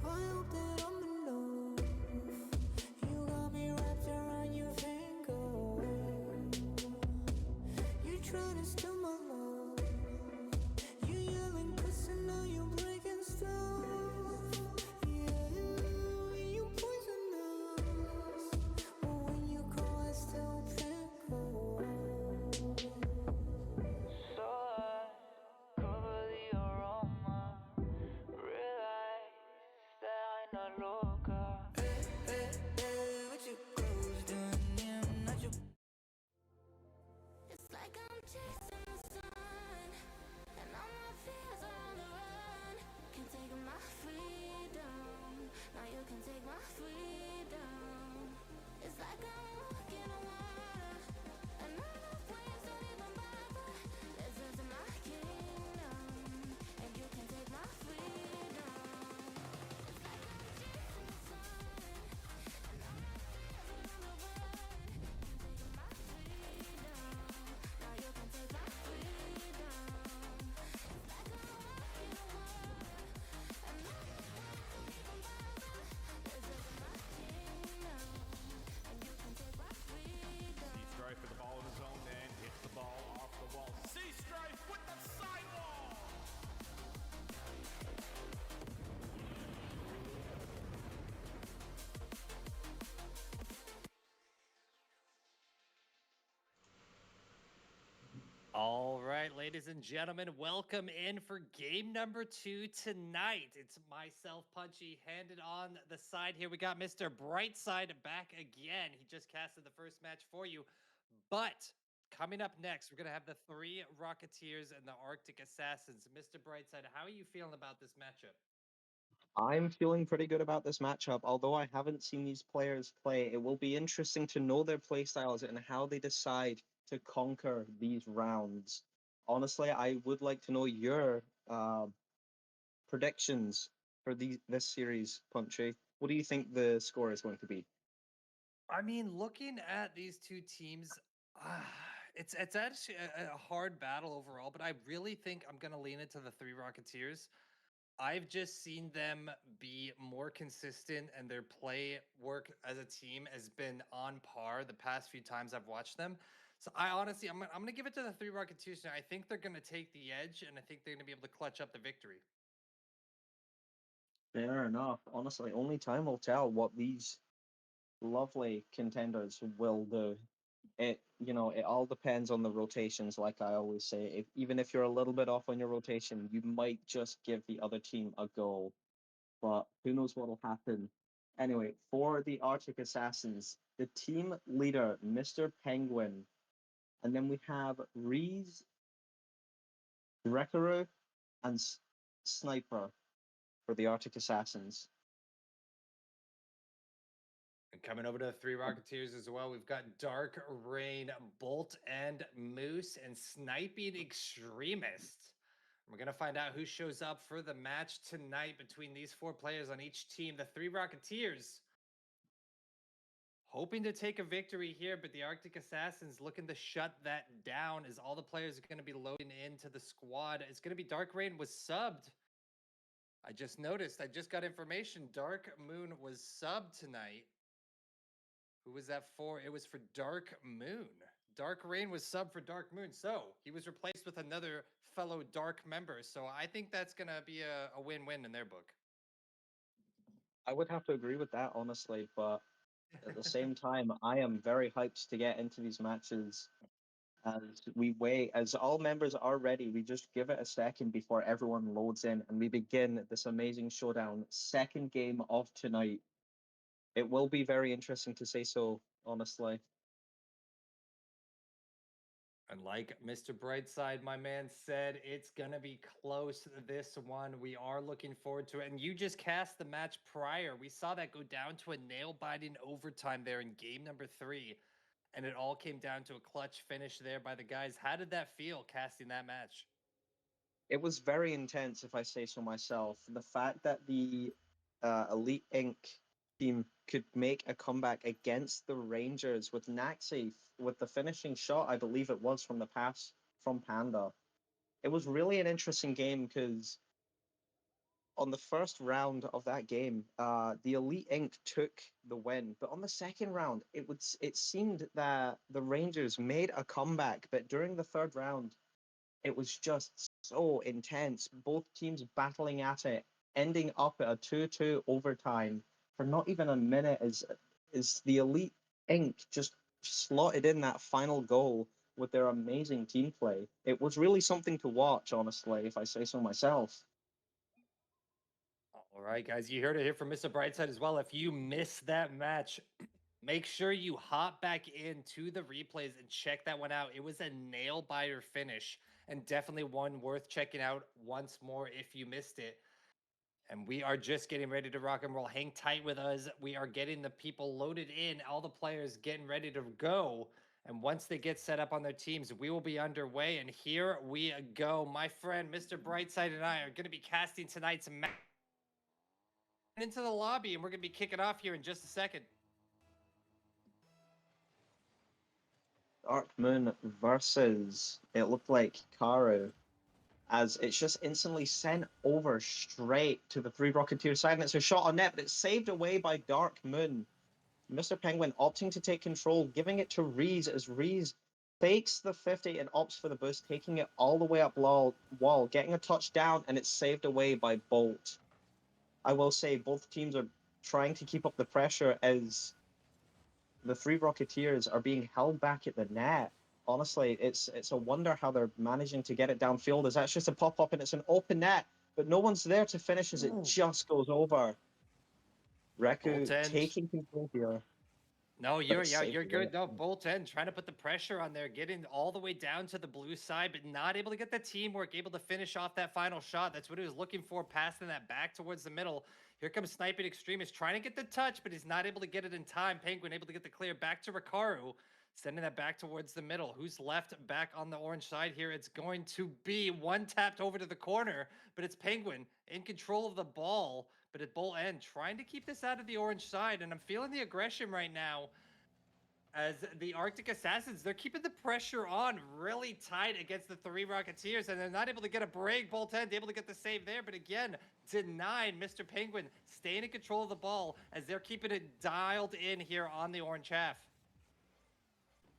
I hope that I'm enough. You got me wrapped around your finger. You try to steal my love. You yelling, cussing, now you breaking stuff. Yeah, you poison us. But when you call, I still pick up. So I cover the aroma. Realize that I'm not loca. What you close doing? Yeah, I'm not your. It's like I'm chasing the sun, and all my fears are on the run. Can't take my freedom. Now you can take my freedom. It's like I'm walking on water, and all the waves don't even bother. Listen to my kingdom, and you can take my freedom. It's like I'm chasing the sun, and all my fears are on the run. Can't take my freedom. Now you can take my freedom. It's like I'm walking on water, and all the waves don't even bother. Listen to my kingdom, and you can take my freedom. Sea Strife with the ball in his own end, hits the ball off the wall. Sea Strife with the sidewall. All right, ladies and gentlemen, welcome in for game number 2 tonight. It's myself, Punchy, handed on the side here. We got Mr. Brightside back again. He just casted the first match for you. But coming up next, we're going to have the 3 Rocketeers and the Arctic Assassins. Mr. Brightside, how are you feeling about this matchup? I'm feeling pretty good about this matchup. Although I haven't seen these players play, it will be interesting to know their play styles and how they decide to conquer these rounds. Honestly, I would like to know your predictions for this series, Punchy. What do you think the score is going to be? I mean, looking at these two teams, uh, it's actually a hard battle overall, but I really think I'm going to lean into the 3 Rocketeers. I've just seen them be more consistent and their play work as a team has been on par the past few times I've watched them. So I honestly, I'm going to give it to the 3 Rocketeers. I think they're going to take the edge and I think they're going to be able to clutch up the victory. Fair enough. Honestly, only time will tell what these lovely contenders will do. It all depends on the rotations, like I always say. Even if you're a little bit off on your rotation, you might just give the other team a goal. But who knows what'll happen. Anyway, for the Arctic Assassins, the team leader, Mr. Penguin, and then we have Reese, Wreckerer, and Sniper for the Arctic Assassins. And coming over to the 3 Rocketeers as well, we've got Dark Rain, Bolt, and Moose, and Sniping Extremist. We're going to find out who shows up for the match tonight between these 4 players on each team. The 3 Rocketeers hoping to take a victory here, but the Arctic Assassins looking to shut that down as all the players are going to be loading into the squad. It's going to be Dark Rain was subbed. I just noticed, I just got information. Dark Moon was subbed tonight. Who was that for? It was for Dark Moon. Dark Rain was sub for Dark Moon. So he was replaced with another fellow Dark member. So I think that's going to be a win-win in their book. I would have to agree with that, honestly, but at the same time, I am very hyped to get into these matches as we wait. As all members are ready, we just give it a second before everyone loads in and we begin this amazing showdown. Second game of tonight. It will be very interesting to say so, honestly. And like Mr. Brightside, my man said, it's going to be close, this one. We are looking forward to it. And you just cast the match prior. We saw that go down to a nail-biting overtime there in game number 3. And it all came down to a clutch finish there by the guys. How did that feel, casting that match? It was very intense, if I say so myself. The fact that the Elite Inc. team could make a comeback against the Rangers with Naxi with the finishing shot, I believe it was from the pass from Panda. It was really an interesting game because on the first round of that game, the Elite Inc. took the win, but on the second round, it seemed that the Rangers made a comeback, but during the third round, it was just so intense. Both teams battling at it, ending up at a 2-2 overtime for not even a minute as the Elite Inc. just slotted in that final goal with their amazing team play. It was really something to watch, honestly, if I say so myself. All right, guys, you heard it here from Mr. Brightside as well. If you missed that match, make sure you hop back into the replays and check that one out. It was a nail biter finish and definitely one worth checking out once more if you missed it. And we are just getting ready to rock and roll. Hang tight with us. We are getting the people loaded in, all the players getting ready to go. And once they get set up on their teams, we will be underway. And here we go. My friend, Mr. Brightside, and I are going to be casting tonight's match into the lobby, and we're going to be kicking off here in just a second. Dark Moon versus, it looked like Karu, as it's just instantly sent over straight to the 3 Rocketeer side, and it's a shot on net, but it's saved away by Dark Moon. Mr. Penguin opting to take control, giving it to Reese as Reese fakes the 50 and opts for the boost, taking it all the way up wall, getting a touchdown, and it's saved away by Bolt. I will say both teams are trying to keep up the pressure as the 3 Rocketeers are being held back at the net. Honestly, it's a wonder how they're managing to get it downfield, as that's just a pop-up and it's an open net, but no one's there to finish as it just goes over. Reku Bolt end. taking control here. No, but you're it's yeah, safe you're away. good. No, bolt end trying to put the pressure on there, getting all the way down to the blue side, but not able to get the teamwork, able to finish off that final shot. That's what he was looking for, passing that back towards the middle. Here comes Sniping Extremist trying to get the touch, but he's not able to get it in time. Penguin able to get the clear back to Rikaru, sending that back towards the middle. Who's left back on the orange side here? It's going to be one tapped over to the corner, but it's Penguin in control of the ball. But at Bull End, trying to keep this out of the orange side, and I'm feeling the aggression right now as the Arctic Assassins, they're keeping the pressure on really tight against the 3 Rocketeers, and they're not able to get a break. Bolt End able to get the save there, but again, denied. Mr. Penguin staying in control of the ball as they're keeping it dialed in here on the orange half.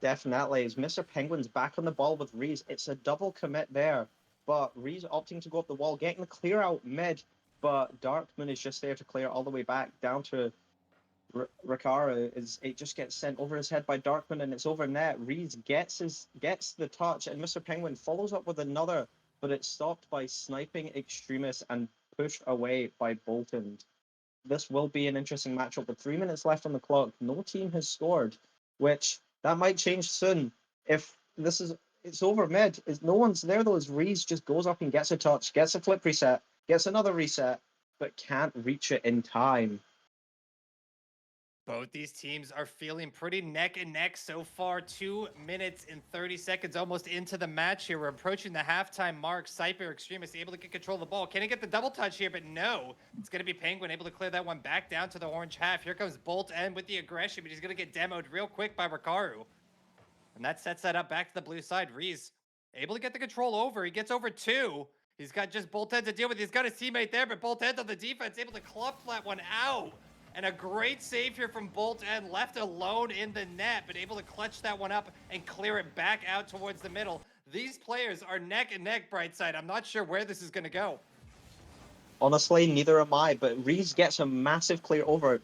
Definitely, as Mr. Penguin's back on the ball with Reese. It's a double commit there, but Reese opting to go up the wall, getting the clear out mid, but Darkman is just there to clear all the way back down to Rikara. Is it just gets sent over his head by Darkman and it's over net. Reese gets the touch and Mr. Penguin follows up with another, but it's stopped by Sniping Extremist and pushed away by Bolton. This will be an interesting matchup with 3 minutes left on the clock. No team has scored, which that might change soon. If it's over mid, is no one's there though. As Reese just goes up and gets a touch, gets a flip reset, gets another reset, but can't reach it in time. Both these teams are feeling pretty neck and neck so far. 2 minutes and 30 seconds almost into the match here. We're approaching the halftime mark. Cypher Extremist able to get control of the ball. Can he get the double touch here? But no. It's going to be Penguin able to clear that one back down to the orange half. Here comes Bolt End with the aggression, but he's going to get demoed real quick by Rikaru. And that sets that up back to the blue side. Reese able to get the control over. He gets over 2. He's got just Bolt End to deal with. He's got his teammate there, but Bolt End on the defense able to club that one out. And a great save here from Bolt End, left alone in the net, but able to clutch that one up and clear it back out towards the middle. These players are neck and neck, Brightside. I'm not sure where this is going to go. Honestly, neither am I, but Reese gets a massive clear over.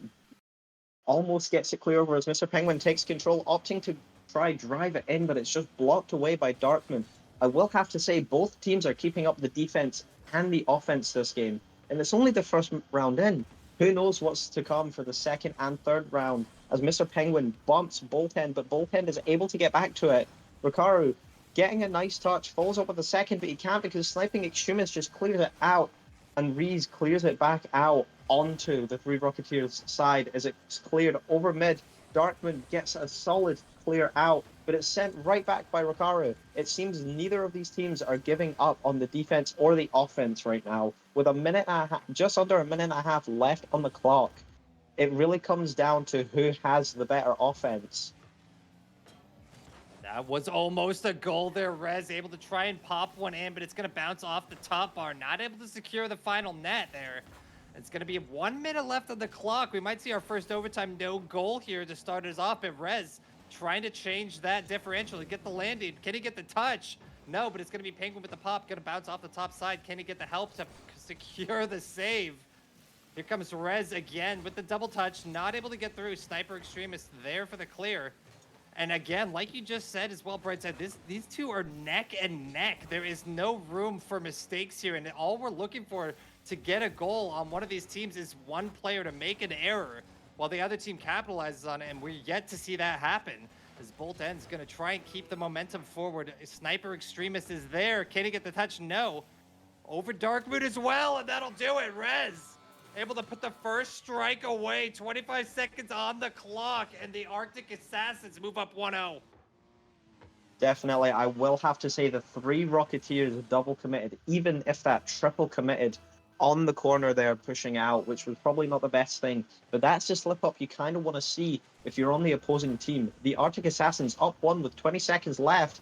Almost gets it clear over as Mr. Penguin takes control, opting to try drive it in, but it's just blocked away by Darkman. I will have to say both teams are keeping up the defense and the offense this game, and it's only the first round in. Who knows what's to come for the second and third round as Mr. Penguin bumps Bolt End, but Bolt End is able to get back to it. Rikaru getting a nice touch, follows up with a second, but he can't because Sniping Extremist just clears it out, and Reese clears it back out onto the 3 Rocketeers side as it's cleared over mid. Darkman gets a solid clear out, but it's sent right back by Rikaru. It seems neither of these teams are giving up on the defense or the offense right now. With a minute and a half, just under a minute and a half left on the clock, it really comes down to who has the better offense. That was almost a goal there. Rez able to try and pop one in, but it's going to bounce off the top bar. Not able to secure the final net there. It's going to be 1 minute left on the clock. We might see our first overtime no goal here to start us off. But Rez trying to change that differential to get the landing. Can he get the touch? No, but it's going to be Penguin with the pop. Going to bounce off the top side. Can he get the help to secure the save? Here comes Rez again with the double touch. Not able to get through. Sniper Extremist there for the clear. And again, like you just said as well, Brett said, these two are neck and neck. There is no room for mistakes here. And all we're looking for to get a goal on one of these teams is one player to make an error while the other team capitalizes on it. And we're yet to see that happen as Bolt End's going to try and keep the momentum forward. Sniper Extremist is there. Can he get the touch? No. Over Darkmoon as well, and that'll do it. Rez able to put the first strike away. 25 seconds on the clock, and the Arctic Assassins move up 1-0. Definitely, I will have to say the 3 Rocketeers are double committed, even if that triple committed on the corner there pushing out, which was probably not the best thing. But that's the slip up you kind of want to see if you're on the opposing team. The Arctic Assassins up 1 with 20 seconds left.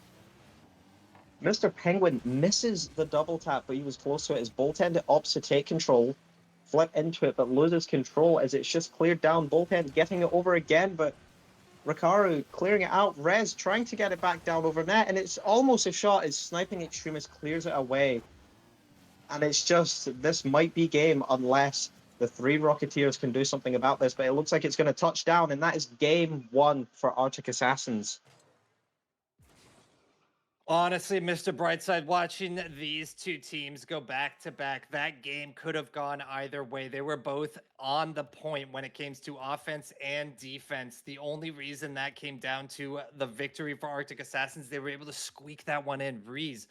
Mr. Penguin misses the double tap, but he was close to it as Bolt End opts to take control, flip into it, but loses control as it's just cleared down. Bolt End getting it over again, but Rikaru clearing it out. Rez trying to get it back down over net, and it's almost a shot as Sniping Extremist clears it away. And it's just, this might be game unless the 3 Rocketeers can do something about this, but it looks like it's going to touch down, and that is game 1 for Arctic Assassins. Honestly, Mr. Brightside, watching these two teams go back to back, that game could have gone either way. They were both on the point when it came to offense and defense. The only reason that came down to the victory for Arctic Assassins, they were able to squeak that one in. Reese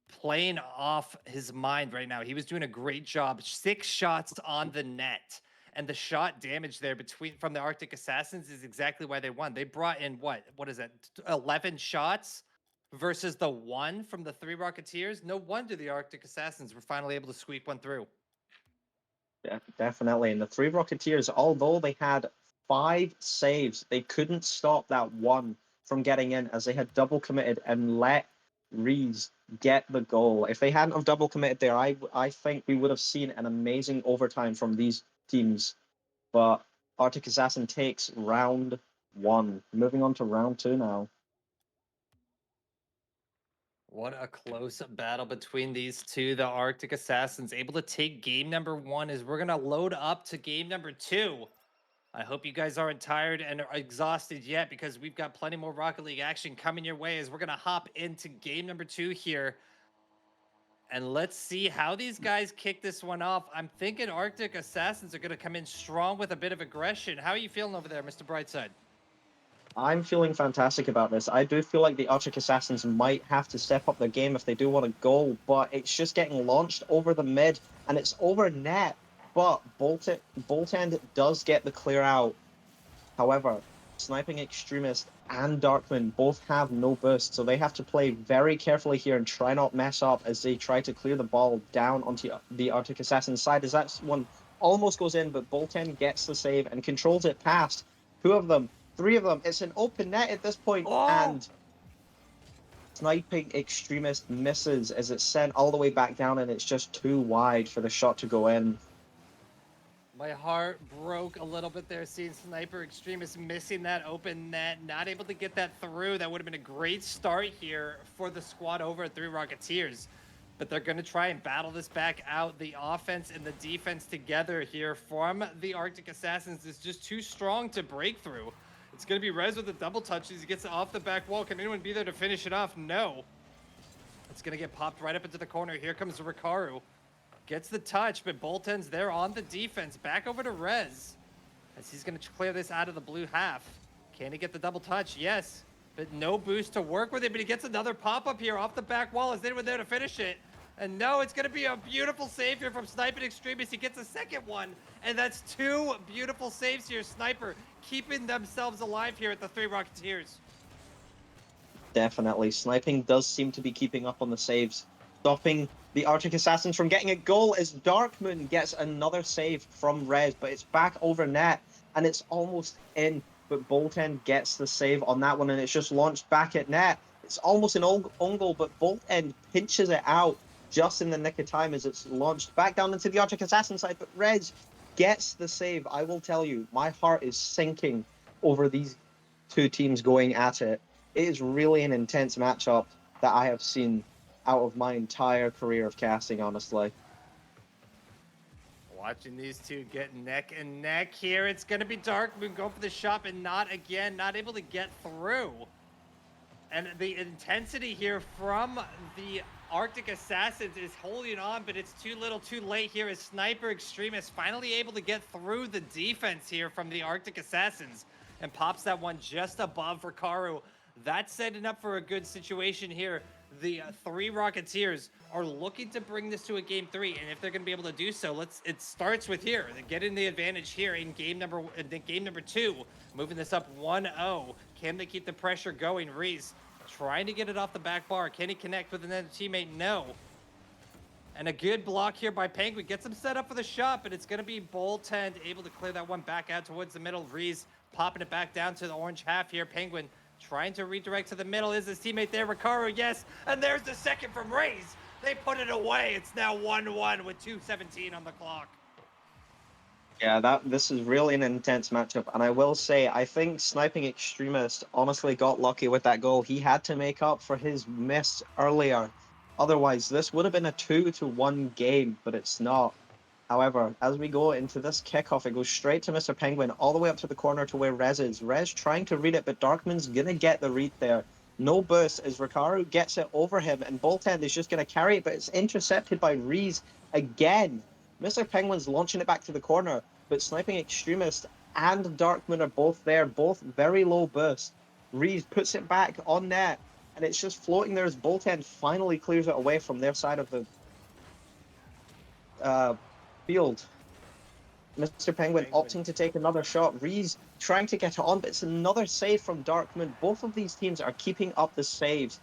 playing off his mind right now. He was doing a great job. 6 shots on the net. And the shot damage there between from the Arctic Assassins is exactly why they won. They brought in what is it? 11 shots versus the 1 from the 3 Rocketeers. No wonder the Arctic Assassins were finally able to squeak one through. Yeah, definitely. And the 3 Rocketeers, although they had 5 saves, they couldn't stop that one from getting in as they had double committed and let Rees get the goal. If they hadn't have double committed there, I think we would have seen an amazing overtime from these teams. But Arctic Assassin takes round 1. Moving on to round 2 now. What a close battle between these two. The Arctic Assassins able to take game number 1 as we're going to load up to game number 2. I hope you guys aren't tired and exhausted yet because we've got plenty more Rocket League action coming your way as we're going to hop into game number 2 here. And let's see how these guys kick this one off. I'm thinking Arctic Assassins are going to come in strong with a bit of aggression. How are you feeling over there, Mr. Brightside? I'm feeling fantastic about this. I do feel like the Arctic Assassins might have to step up their game if they do want to go, but it's just getting launched over the mid, and it's over net. But Boltend does get the clear out. However, Sniping Extremist and Darkman both have no boost, so they have to play very carefully here and try not mess up as they try to clear the ball down onto the Arctic Assassin's side, as that one almost goes in, but Boltend gets the save and controls it past 2 of them. 3 of them. It's an open net at this point, and Sniping Extremist misses as it's sent all the way back down, and it's just too wide for the shot to go in. My heart broke a little bit there seeing Sniper Extremist missing that open net, not able to get that through. That would have been a great start here for the squad over at 3 Rocketeers. But they're going to try and battle this back out. The offense and the defense together here from the Arctic Assassins is just too strong to break through. It's going to be Rez with a double touch as he gets it off the back wall. Can anyone be there to finish it off? No. It's going to get popped right up into the corner. Here comes Rikaru. Gets the touch, but Boltend's there on the defense. Back over to Rez as he's going to clear this out of the blue half. Can he get the double touch? Yes, but no boost to work with it. But he gets another pop-up here off the back wall. Is anyone there to finish it? And no, it's going to be a beautiful save here from Sniping Extremist. He gets a second one, and that's 2 beautiful saves here. Sniper keeping themselves alive here at the 3 Rocketeers. Definitely. Sniping does seem to be keeping up on the saves, stopping the Arctic Assassins from getting a goal as Darkmoon gets another save from Rez, but it's back over net, and it's almost in, but Boltend gets the save on that one, and it's just launched back at net. It's almost an own goal, but Boltend pinches it out just in the nick of time as it's launched back down into the Arctic Assassin side, but Rez gets the save. I will tell you, my heart is sinking over these 2 teams going at it. It is really an intense matchup that I have seen out of my entire career of casting, honestly. Watching these two get neck and neck here. It's going to be Darkmoon going for the shot, but not again. Not able to get through. And the intensity here from the Arctic Assassins is holding on, but it's too little too late here as Sniper Extremist finally able to get through the defense here from the Arctic Assassins and pops that one just above Rikaru. That's setting up for a good situation here. The 3 Rocketeers are looking to bring this to a game 3, and if they're going to be able to do so, it starts with here. They're getting the advantage here in game number 2, moving this up 1-0. Can they keep the pressure going? Reese trying to get it off the back bar. Can he connect with another teammate? No. And a good block here by Penguin gets him set up for the shot, but it's going to be Boltend able to clear that one back out towards the middle. Reese popping it back down to the orange half here. Penguin trying to redirect to the middle. Is his teammate there? Rikaru, yes. And there's the second from Rays. They put it away. It's now 1-1 with 2:17 on the clock. Yeah, this is really an intense matchup. And I will say, I think Sniping Extremist honestly got lucky with that goal. He had to make up for his miss earlier. Otherwise, this would have been a 2-1 game, but it's not. However, as we go into this kickoff, it goes straight to Mr. Penguin, all the way up to the corner to where Rez is. Rez trying to read it, but Darkman's going to get the read there. No burst as Rikaru gets it over him, and Boltend is just going to carry it, but it's intercepted by Reese again. Mr. Penguin's launching it back to the corner, but Sniping Extremist and Darkmoon are both there, both very low burst. Reese puts it back on net, and it's just floating there as Boltend finally clears it away from their side of the field. Mr. Penguin opting to take another shot. Reese trying to get it on, but it's another save from Darkmoon. Both of these teams are keeping up the saves,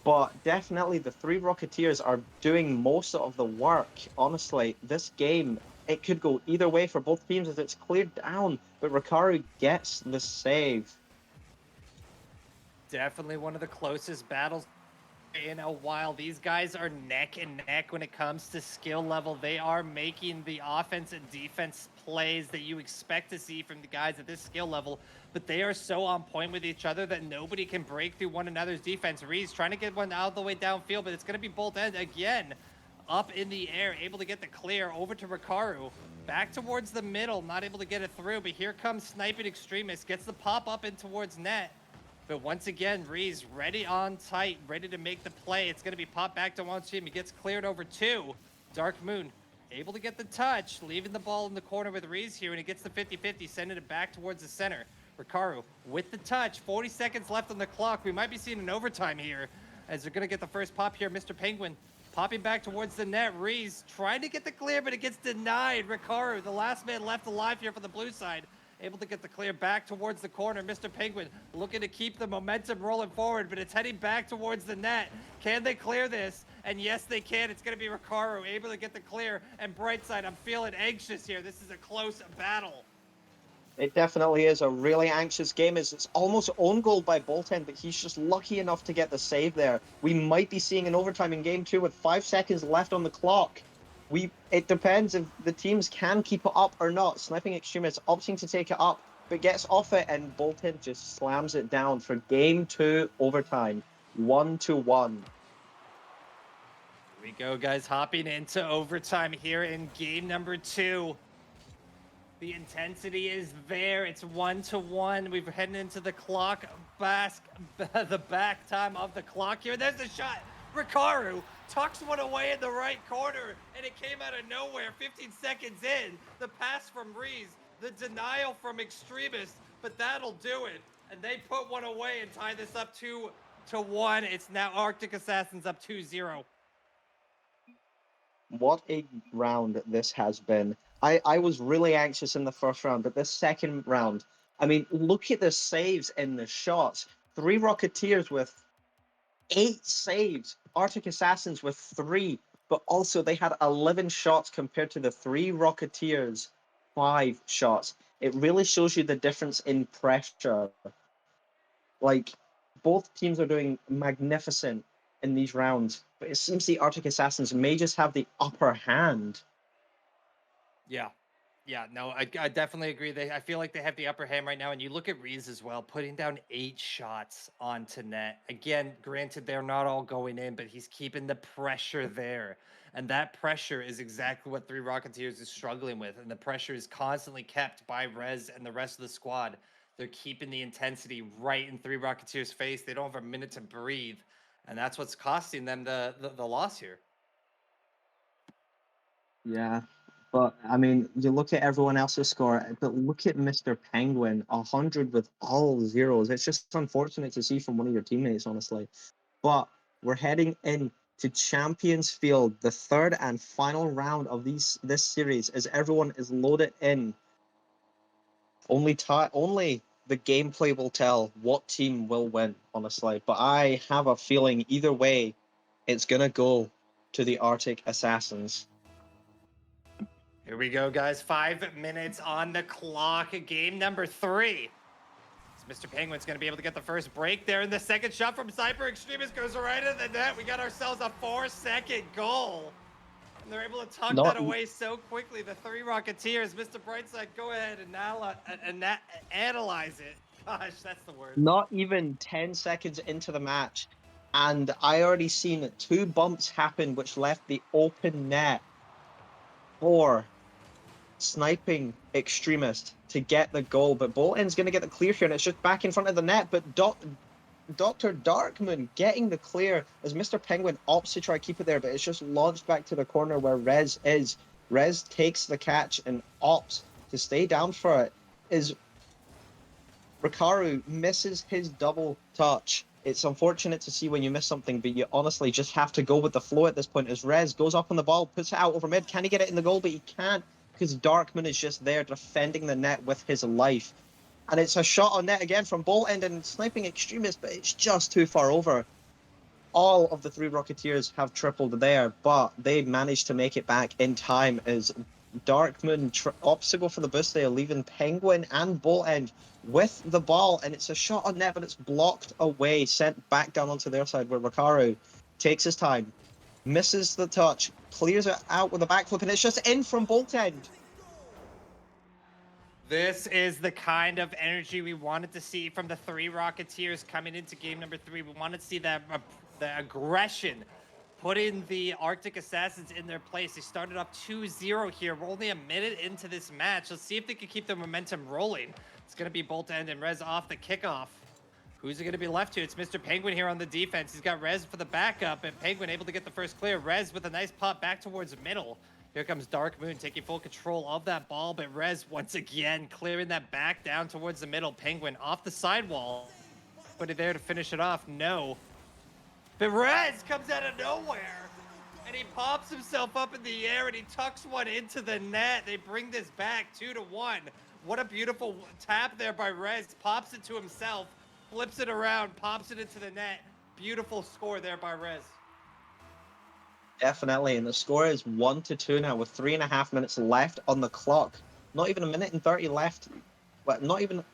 but definitely the three Rocketeers are doing most of the work. Honestly, this game, it could go either way for both teams as it's cleared down, but Rikaru gets the save. Definitely one of the closest battles in a while. These guys are neck and neck when it comes to skill level. They are making the offense and defense plays that you expect to see from the guys at this skill level, but they are so on point with each other that nobody can break through one another's defense. Reese trying to get one out of the way downfield, but it's going to be Boltend again up in the air, able to get the clear over to Rikaru. Back towards the middle, not able to get it through, but here comes Sniping Extremist, gets the pop up in towards net. But once again, Reese ready on tight, ready to make the play. It's going to be popped back to one team. He gets cleared over two. Darkmoon able to get the touch, leaving the ball in the corner with Reese here, and he gets the 50-50, sending it back towards the center. Rikaru with the touch, 40 seconds left on the clock. We might be seeing an overtime here as they're going to get the first pop here. Mr. Penguin popping back towards the net. Reese trying to get the clear, but it gets denied. Rikaru, the last man left alive here for the blue side, able to get the clear back towards the corner. Mr. Penguin looking to keep the momentum rolling forward, but it's heading back towards the net. Can they clear this? And yes, they can. It's going to be Rikaru able to get the clear. And Brightside, I'm feeling anxious here. This is a close battle. It definitely is a really anxious game. It's almost own goal by Boltend, but he's just lucky enough to get the save there. We might be seeing an overtime in game two with 5 seconds left on the clock. It depends if the teams can keep it up or not. Sniping Extremist opting to take it up, but gets off it, and Boltend just slams it down for game two overtime. 1-1. Here we go, guys, hopping into overtime here in game number 2. The intensity is there. It's 1-1. We're heading into the clock, the back time of the clock here. There's the shot. Rikaru tucks one away in the right corner, and it came out of nowhere. 15 seconds in, the pass from Reese, the denial from Extremist, but that'll do it. And they put one away and tie this up 2-1. It's now Arctic Assassins up 2-0. What a round this has been. I was really anxious in the first round, but this second round, I mean, look at the saves in the shots. 3 Rocketeers with 8 saves, Arctic Assassins with 3, but also they had 11 shots compared to the 3 Rocketeers' 5 shots. It really shows you the difference in pressure. Like, both teams are doing magnificent in these rounds, but it seems the Arctic Assassins may just have the upper hand. Yeah, no, I definitely agree. I feel like they have the upper hand right now. And you look at Reese as well, putting down 8 shots onto net. Again, granted, they're not all going in, but he's keeping the pressure there. And that pressure is exactly what 3 Rocketeers is struggling with. And the pressure is constantly kept by Rez and the rest of the squad. They're keeping the intensity right in 3 Rocketeers' face. They don't have a minute to breathe. And that's what's costing them the loss here. Yeah. But, I mean, you look at everyone else's score, but look at Mr. Penguin, 100 with all zeros. It's just unfortunate to see from one of your teammates, honestly. But we're heading in to Champions Field, the third and final round of this series, as everyone is loaded in. Only the gameplay will tell what team will win, honestly. But I have a feeling either way, it's going to go to the Arctic Assassins. Here we go, guys. 5 minutes on the clock. Game number 3. Mr. Penguin's going to be able to get the first break there. And the second shot from Cyber Extremist goes right in the net. We got ourselves a 4-second goal. And they're able to tuck that away so quickly. The 3 Rocketeers. Mr. Brightside, go ahead and analyze it. Gosh, that's the word. Not even 10 seconds into the match. And I already seen 2 bumps happen, which left the open net for Sniping Extremist to get the goal. But Bolton's going to get the clear here, and it's just back in front of the net. But Dr. Darkmoon getting the clear as Mr. Penguin opts to try keep it there, but it's just launched back to the corner where Rez is. Rez takes the catch and opts to stay down for it. Is Rikaru misses his double touch. It's unfortunate to see when you miss something, but you honestly just have to go with the flow at this point as Rez goes up on the ball, puts it out over mid. Can he get it in the goal? But he can't because Darkman is just there defending the net with his life. And it's a shot on net again from Bolt End and Sniping Extremist, but it's just too far over. All of the three Rocketeers have tripled there, but they managed to make it back in time as Darkmoon opts to go for the boost there, leaving Penguin and Bolt End with the ball, and it's a shot on net, but it's blocked away, sent back down onto their side where Rikaru takes his time, misses the touch, clears it out with a backflip, and it's just in from Bolt End. This is the kind of energy we wanted to see from the three Rocketeers coming into game number 3. We wanted to see that the aggression, putting the Arctic Assassins in their place. They started up 2-0 here. We're only a minute into this match. Let's see if they can keep the momentum rolling. It's going to be Bolt End and Rez off the kickoff. Who's it going to be left to? It's Mr. Penguin here on the defense. He's got Rez for the backup, and Penguin able to get the first clear. Rez with a nice pop back towards middle. Here comes Darkmoon taking full control of that ball, but Rez once again clearing that back down towards the middle. Penguin off the sidewall. But there to finish it off, no. But Rez comes out of nowhere, and he pops himself up in the air, and he tucks one into the net. They bring this back 2-1. What a beautiful tap there by Rez. Pops it to himself, flips it around, pops it into the net. Beautiful score there by Rez. Definitely, and the score is 1-2 now with 3.5 minutes left on the clock. Not even a minute and 30 left. But not even.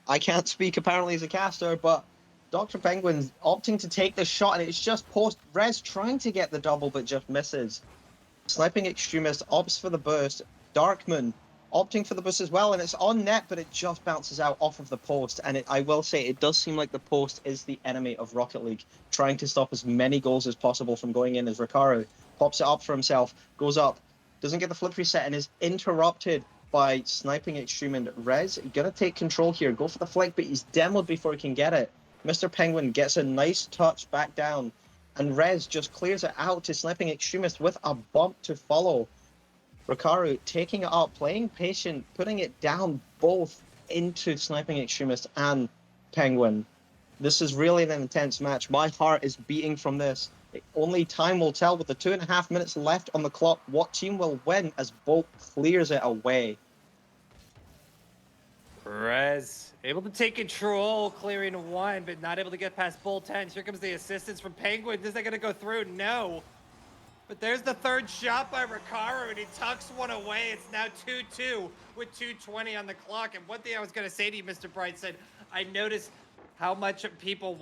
I can't speak apparently as a caster, but Dr. Penguin's opting to take the shot, and it's just post. Rez trying to get the double, but just misses. Sniping Extremist opts for the burst. Darkmoon opting for the boost as well, and it's on net, but it just bounces out off of the post. And I will say, it does seem like the post is the enemy of Rocket League, trying to stop as many goals as possible from going in as Rikaru pops it up for himself, goes up, doesn't get the flip reset, and is interrupted by Sniping Extreme. And Rez gonna take control here, go for the flick, but he's demoed before he can get it. Mr. Penguin gets a nice touch back down, and Rez just clears it out to Sniping Extremist with a bump to follow. Rikaru taking it up, playing patient, putting it down both into Sniping Extremist and Penguin. This is really an intense match. My heart is beating from this. Only time will tell with the 2.5 minutes left on the clock what team will win as Bolt clears it away. Rez able to take control, clearing one, but not able to get past Bolt End. Here comes the assistance from Penguin. Is that going to go through? No. But there's the third shot by Rikaru, and he tucks one away. It's now 2-2 with 2:20 on the clock. And one thing I was going to say to you, Mr. Brightside, I noticed how much people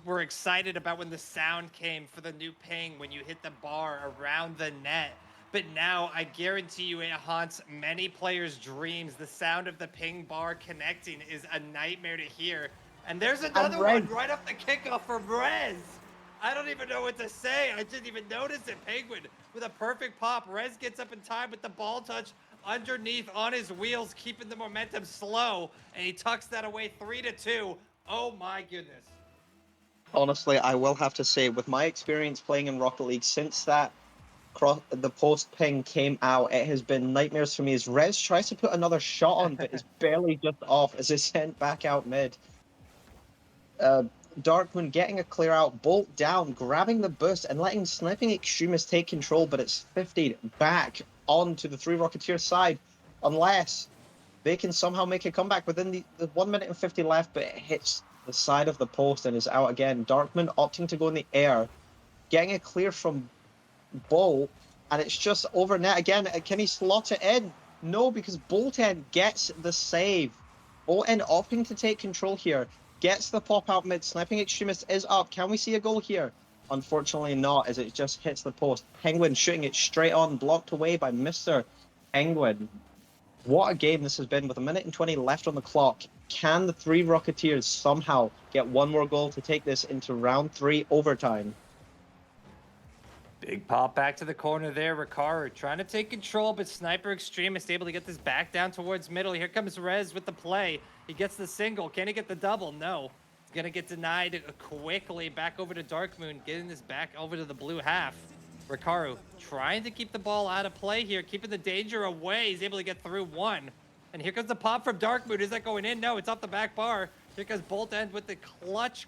were excited about when the sound came for the new ping when you hit the bar around the net. But now I guarantee you it haunts many players' dreams. The sound of the ping bar connecting is a nightmare to hear. And there's another one right off the kickoff from Rez. I don't even know what to say. I didn't even notice it. Penguin with a perfect pop. Rez gets up in time with the ball touch underneath on his wheels, keeping the momentum slow. And he tucks that away 3-2. Oh my goodness. Honestly, I will have to say, with my experience playing in Rocket League since the post ping came out, it has been nightmares for me as Rez tries to put another shot on, but is barely just off as it's sent back out mid. Darkmoon getting a clear out, Bolt down, grabbing the boost and letting Sniping Extremist take control, but it's 50 back onto the three Rocketeer side, unless they can somehow make a comeback within the 1 minute and 50 left, but it hits the side of the post and is out again. Darkmoon opting to go in the air, getting a clear from Bolt, and it's just over net again. Can he slot it in? No, because Bolt End gets the save. Bolt End opting to take control here, gets the pop out mid. Sniping Extremist is up. Can we see a goal here? Unfortunately not, as it just hits the post. Penguin shooting it straight on, blocked away by Mr. Penguin. What a game this has been with 1 minute and 20 left on the clock. Can the three Rocketeers somehow get one more goal to take this into round 3 overtime? Big pop back to the corner there. Rikaru trying to take control, but Sniper Extremist able to get this back down towards middle. Here comes Rez with the play. He gets the single. Can he get the double? No. It's going to get denied quickly. Back over to Dark Moon, getting this back over to the blue half. Rikaru trying to keep the ball out of play here, keeping the danger away. He's able to get through one. And here comes the pop from Dark Moon. Is that going in? No, it's off the back bar. Here comes Bolt End with the clutch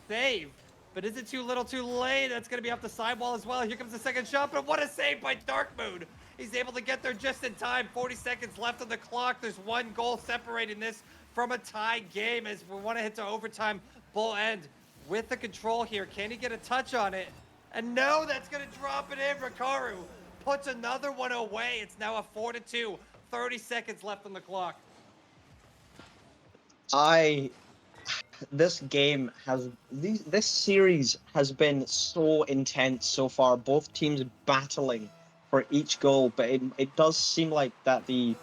save. But is it too little too late? That's going to be off the sidewall as well. Here comes the second shot, but what a save by Dark Moon. He's able to get there just in time. 40 seconds left on the clock. There's one goal separating this from a tie game as we want to hit to overtime. Bull End with the control here. Can he get a touch on it? And no, that's going to drop it in. Rikaru puts another one away. It's now a 4-2. 30 seconds left on the clock. This series has been so intense so far. Both teams battling for each goal, but it does seem like that the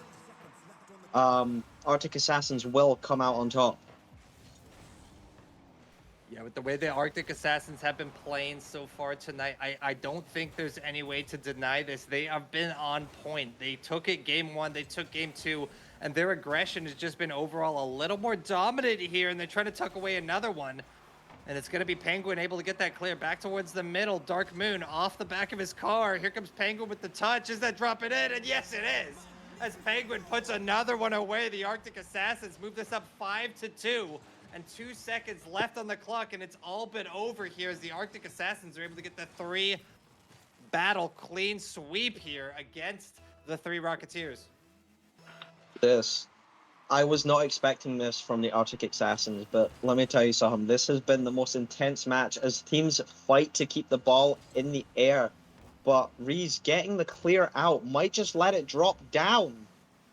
Arctic Assassins will come out on top. Yeah, with the way the Arctic Assassins have been playing so far tonight, I don't think there's any way to deny this. They have been on point. They took it game one, they took game two, and their aggression has just been overall a little more dominant here, and they're trying to tuck away another one. And it's going to be Penguin able to get that clear back towards the middle. Dark Moon off the back of his car. Here comes Penguin with the touch. Is that dropping in? And yes, it is. As Penguin puts another one away, the Arctic Assassins move this up 5-2. And 2 seconds left on the clock, and it's all but over here as the Arctic Assassins are able to get the 3-battle clean sweep here against the 3 Rocketeers. I was not expecting this from the Arctic Assassins, but let me tell you something. This has been the most intense match as teams fight to keep the ball in the air. But Reese getting the clear out might just let it drop down.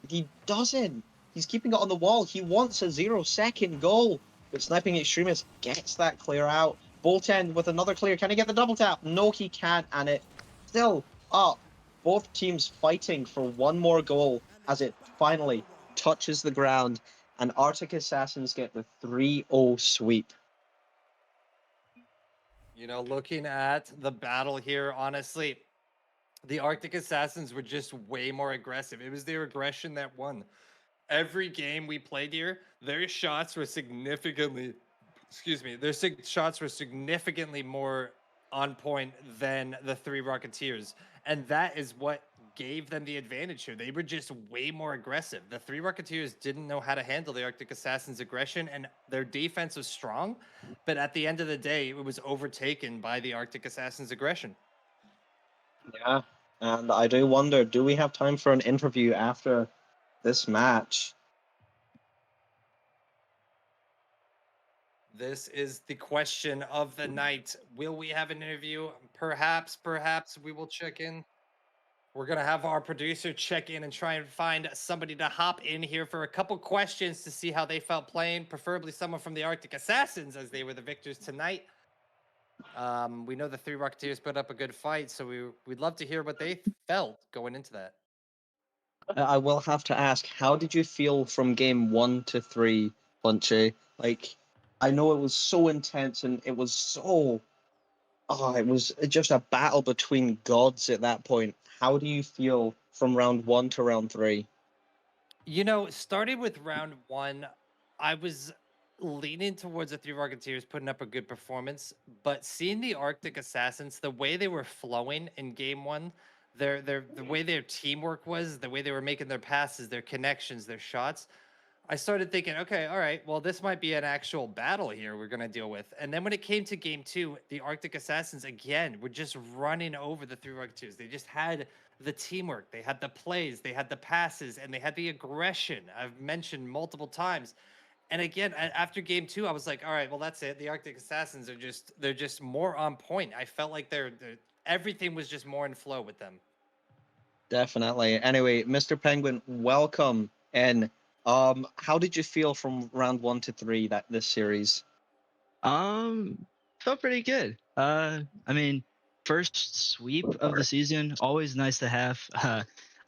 He doesn't. He's keeping it on the wall. He wants a 0-second goal. But Sniping Extremist gets that clear out. Bolt End with another clear. Can he get the double tap? No, he can't. And it still up. Both teams fighting for one more goal as it finally touches the ground. And Arctic Assassins get the 3-0 sweep. You know, looking at the battle here, honestly, the Arctic Assassins were just way more aggressive. It was their aggression that won. Every game we played here, their shots were significantly more on point than the 3 Rocketeers. And that is what gave them the advantage here. They were just way more aggressive. The 3 Rocketeers didn't know how to handle the Arctic Assassins' aggression, and their defense was strong. But at the end of the day, it was overtaken by the Arctic Assassins' aggression. Yeah, and I do wonder, do we have time for an interview after this match? This is the question of the night. Will we have an interview? Perhaps we will check in. We're going to have our producer check in and try and find somebody to hop in here for a couple questions to see how they felt playing, preferably someone from the Arctic Assassins as they were the victors tonight. We know the 3 Rocketeers put up a good fight, so we'd love to hear what they felt going into that. I will have to ask, how did you feel from game 1 to 3, Punchy? Like, I know it was so intense and it was it was just a battle between gods at that point. How do you feel from round 1 to round 3? You know, starting with round 1, I was leaning towards the 3 Rocketeers putting up a good performance, but seeing the Arctic Assassins, the way they were flowing in game 1, the way their teamwork was, the way they were making their passes, their connections, their shots, I started thinking, okay, all right, well, this might be an actual battle here we're going to deal with. And then when it came to game 2, the Arctic Assassins, again, were just running over the 3 Rocketeers. They just had the teamwork, they had the plays, they had the passes, and they had the aggression I've mentioned multiple times. And again, after game 2, I was like, all right, well, that's it. The Arctic Assassins they're just more on point. I felt like everything was just more in flow with them. Definitely. Anyway, Mr. Penguin, welcome in. How did you feel from round 1 to 3 this series? Felt pretty good. I mean, first sweep of the season, always nice to have.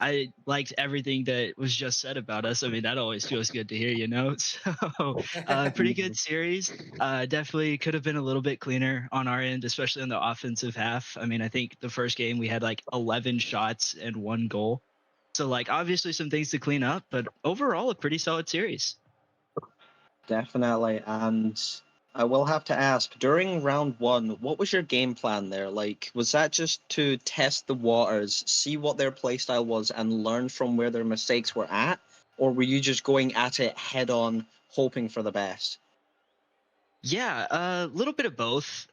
I liked everything that was just said about us. I mean, that always feels good to hear, you know? So, pretty good series. Definitely could have been a little bit cleaner on our end, especially on the offensive half. I mean, I think the first game we had like 11 shots and 1 goal. So, like, obviously some things to clean up, but overall a pretty solid series. Definitely. And I will have to ask, during round one, what was your game plan there? Like, was that just to test the waters, see what their playstyle was, and learn from where their mistakes were at? Or were you just going at it head on, hoping for the best? Yeah, a little bit of both.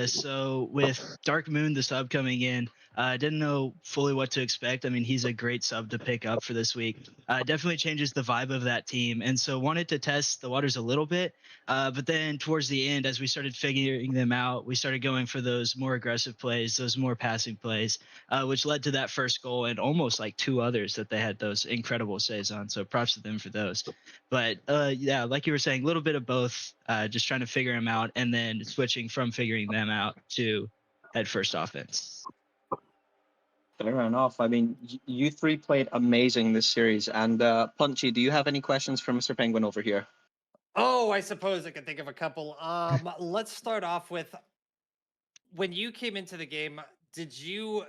So with Dark Moon, the sub coming in, I didn't know fully what to expect. I mean, he's a great sub to pick up for this week. Definitely changes the vibe of that team, and so wanted to test the waters a little bit. But then towards the end, as we started figuring them out, we started going for those more aggressive plays, those more passing plays, which led to that first goal and almost like two others that they had those incredible saves on. So props to them for those. But yeah, like you were saying, a little bit of both, just trying to figure them out and then switching from figuring them out to head first offense. Fair enough. I mean, you three played amazing this series. And Punchy, do you have any questions for Mr. Penguin over here? Oh, I suppose I can think of a couple. Let's start off with when you came into the game, did you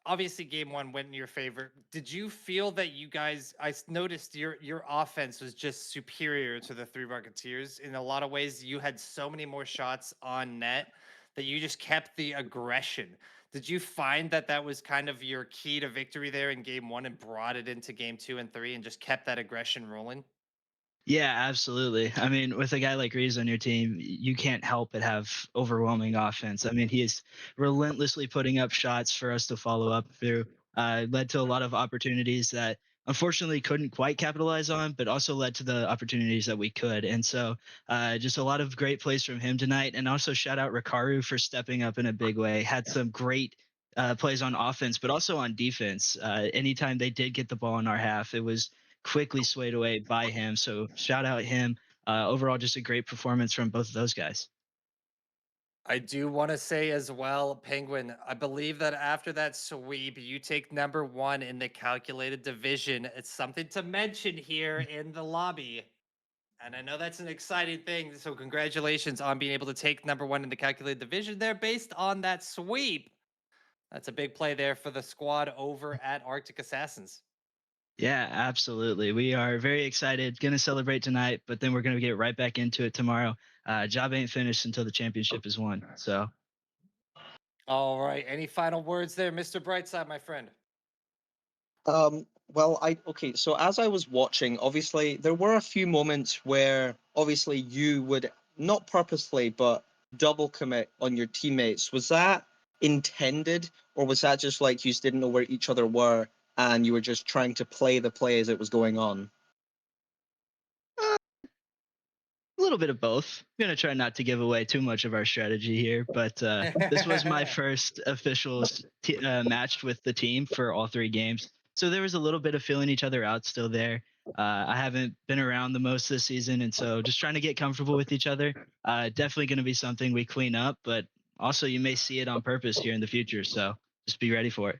obviously game one went in your favor. Did you feel that you guys noticed your offense was just superior to the three Rocketeers in a lot of ways? You had so many more shots on net that you just kept the aggression. Did you find that that was kind of your key to victory there in game one and brought it into game two and three and just kept that aggression rolling? Yeah, absolutely. I mean, with a guy like Reeves on your team, you can't help but have overwhelming offense. I mean, he is relentlessly putting up shots for us to follow up through. Led to a lot of opportunities that unfortunately couldn't quite capitalize on, but also led to the opportunities that we could. And so, just a lot of great plays from him tonight. And also shout out Rikaru for stepping up in a big way. Had some great plays on offense, but also on defense. Anytime they did get the ball in our half, it was quickly swayed away by him. So shout out him. Overall, just a great performance from both of those guys. I do want to say as well, Penguin, I believe that after that sweep, you take number one in the calculated division. It's something to mention here in the lobby. And I know that's an exciting thing. So, congratulations on being able to take number one in the calculated division there based on that sweep. That's a big play there for the squad over at Arctic Assassins. Yeah, absolutely. We are very excited. Going to celebrate tonight, but then we're going to get right back into it tomorrow. Job ain't finished until the championship is won. So All right. Any final words there, Mr. Brightside, my friend? Well, okay, so as I was watching, obviously there were a few moments where obviously you would not purposely, but double commit on your teammates. Was that intended, or was that just like you just didn't know where each other were and you were just trying to play the play as it was going on? a little bit of both. I'm going to try not to give away too much of our strategy here, but this was my first official match with the team for all three games. So there was a little bit of feeling each other out still there. I haven't been around the most this season, and so just trying to get comfortable with each other. Definitely going to be something we clean up, but also you may see it on purpose here in the future. So just be ready for it.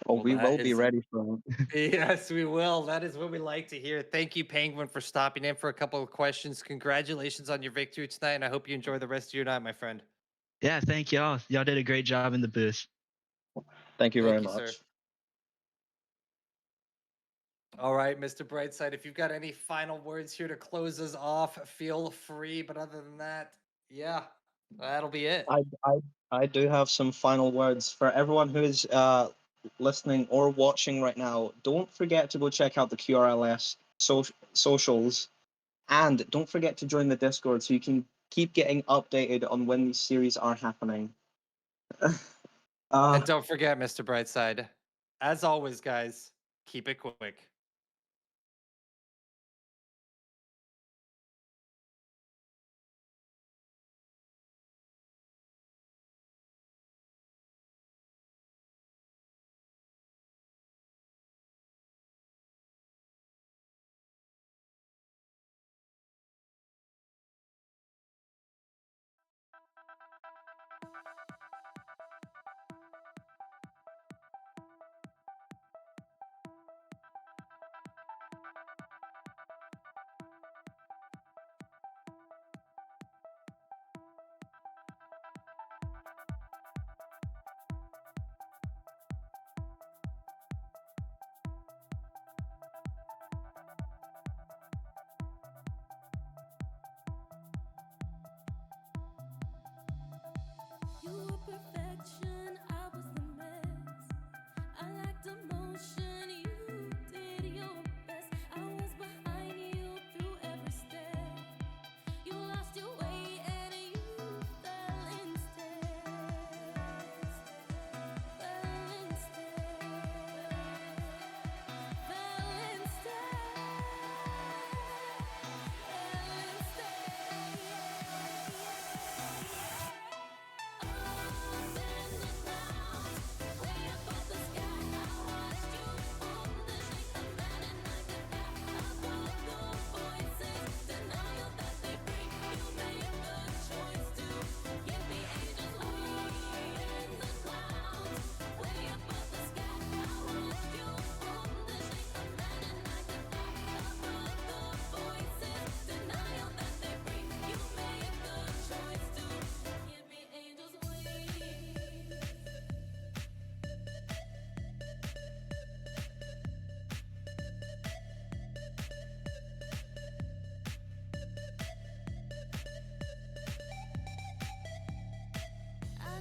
Oh, Well, we that will be is ready for it. yes, we will. That is what we like to hear. Thank you, Penguin, for stopping in for a couple of questions. Congratulations on your victory tonight, and I hope you enjoy the rest of your night, my friend. Yeah, thank y'all. Y'all did a great job in the booth. Thank you very Thank you, sir. much. All right, Mr. Brightside, if you've got any final words here to close us off, feel free. But other than that, yeah, that'll be it. I do have some final words for everyone who is listening or watching right now. Don't forget to go check out the QRLS socials, and don't forget to join the Discord so you can keep getting updated on when these series are happening. uh, And don't forget, Mr. Brightside, as always, guys, keep it quick.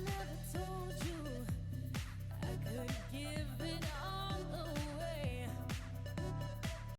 never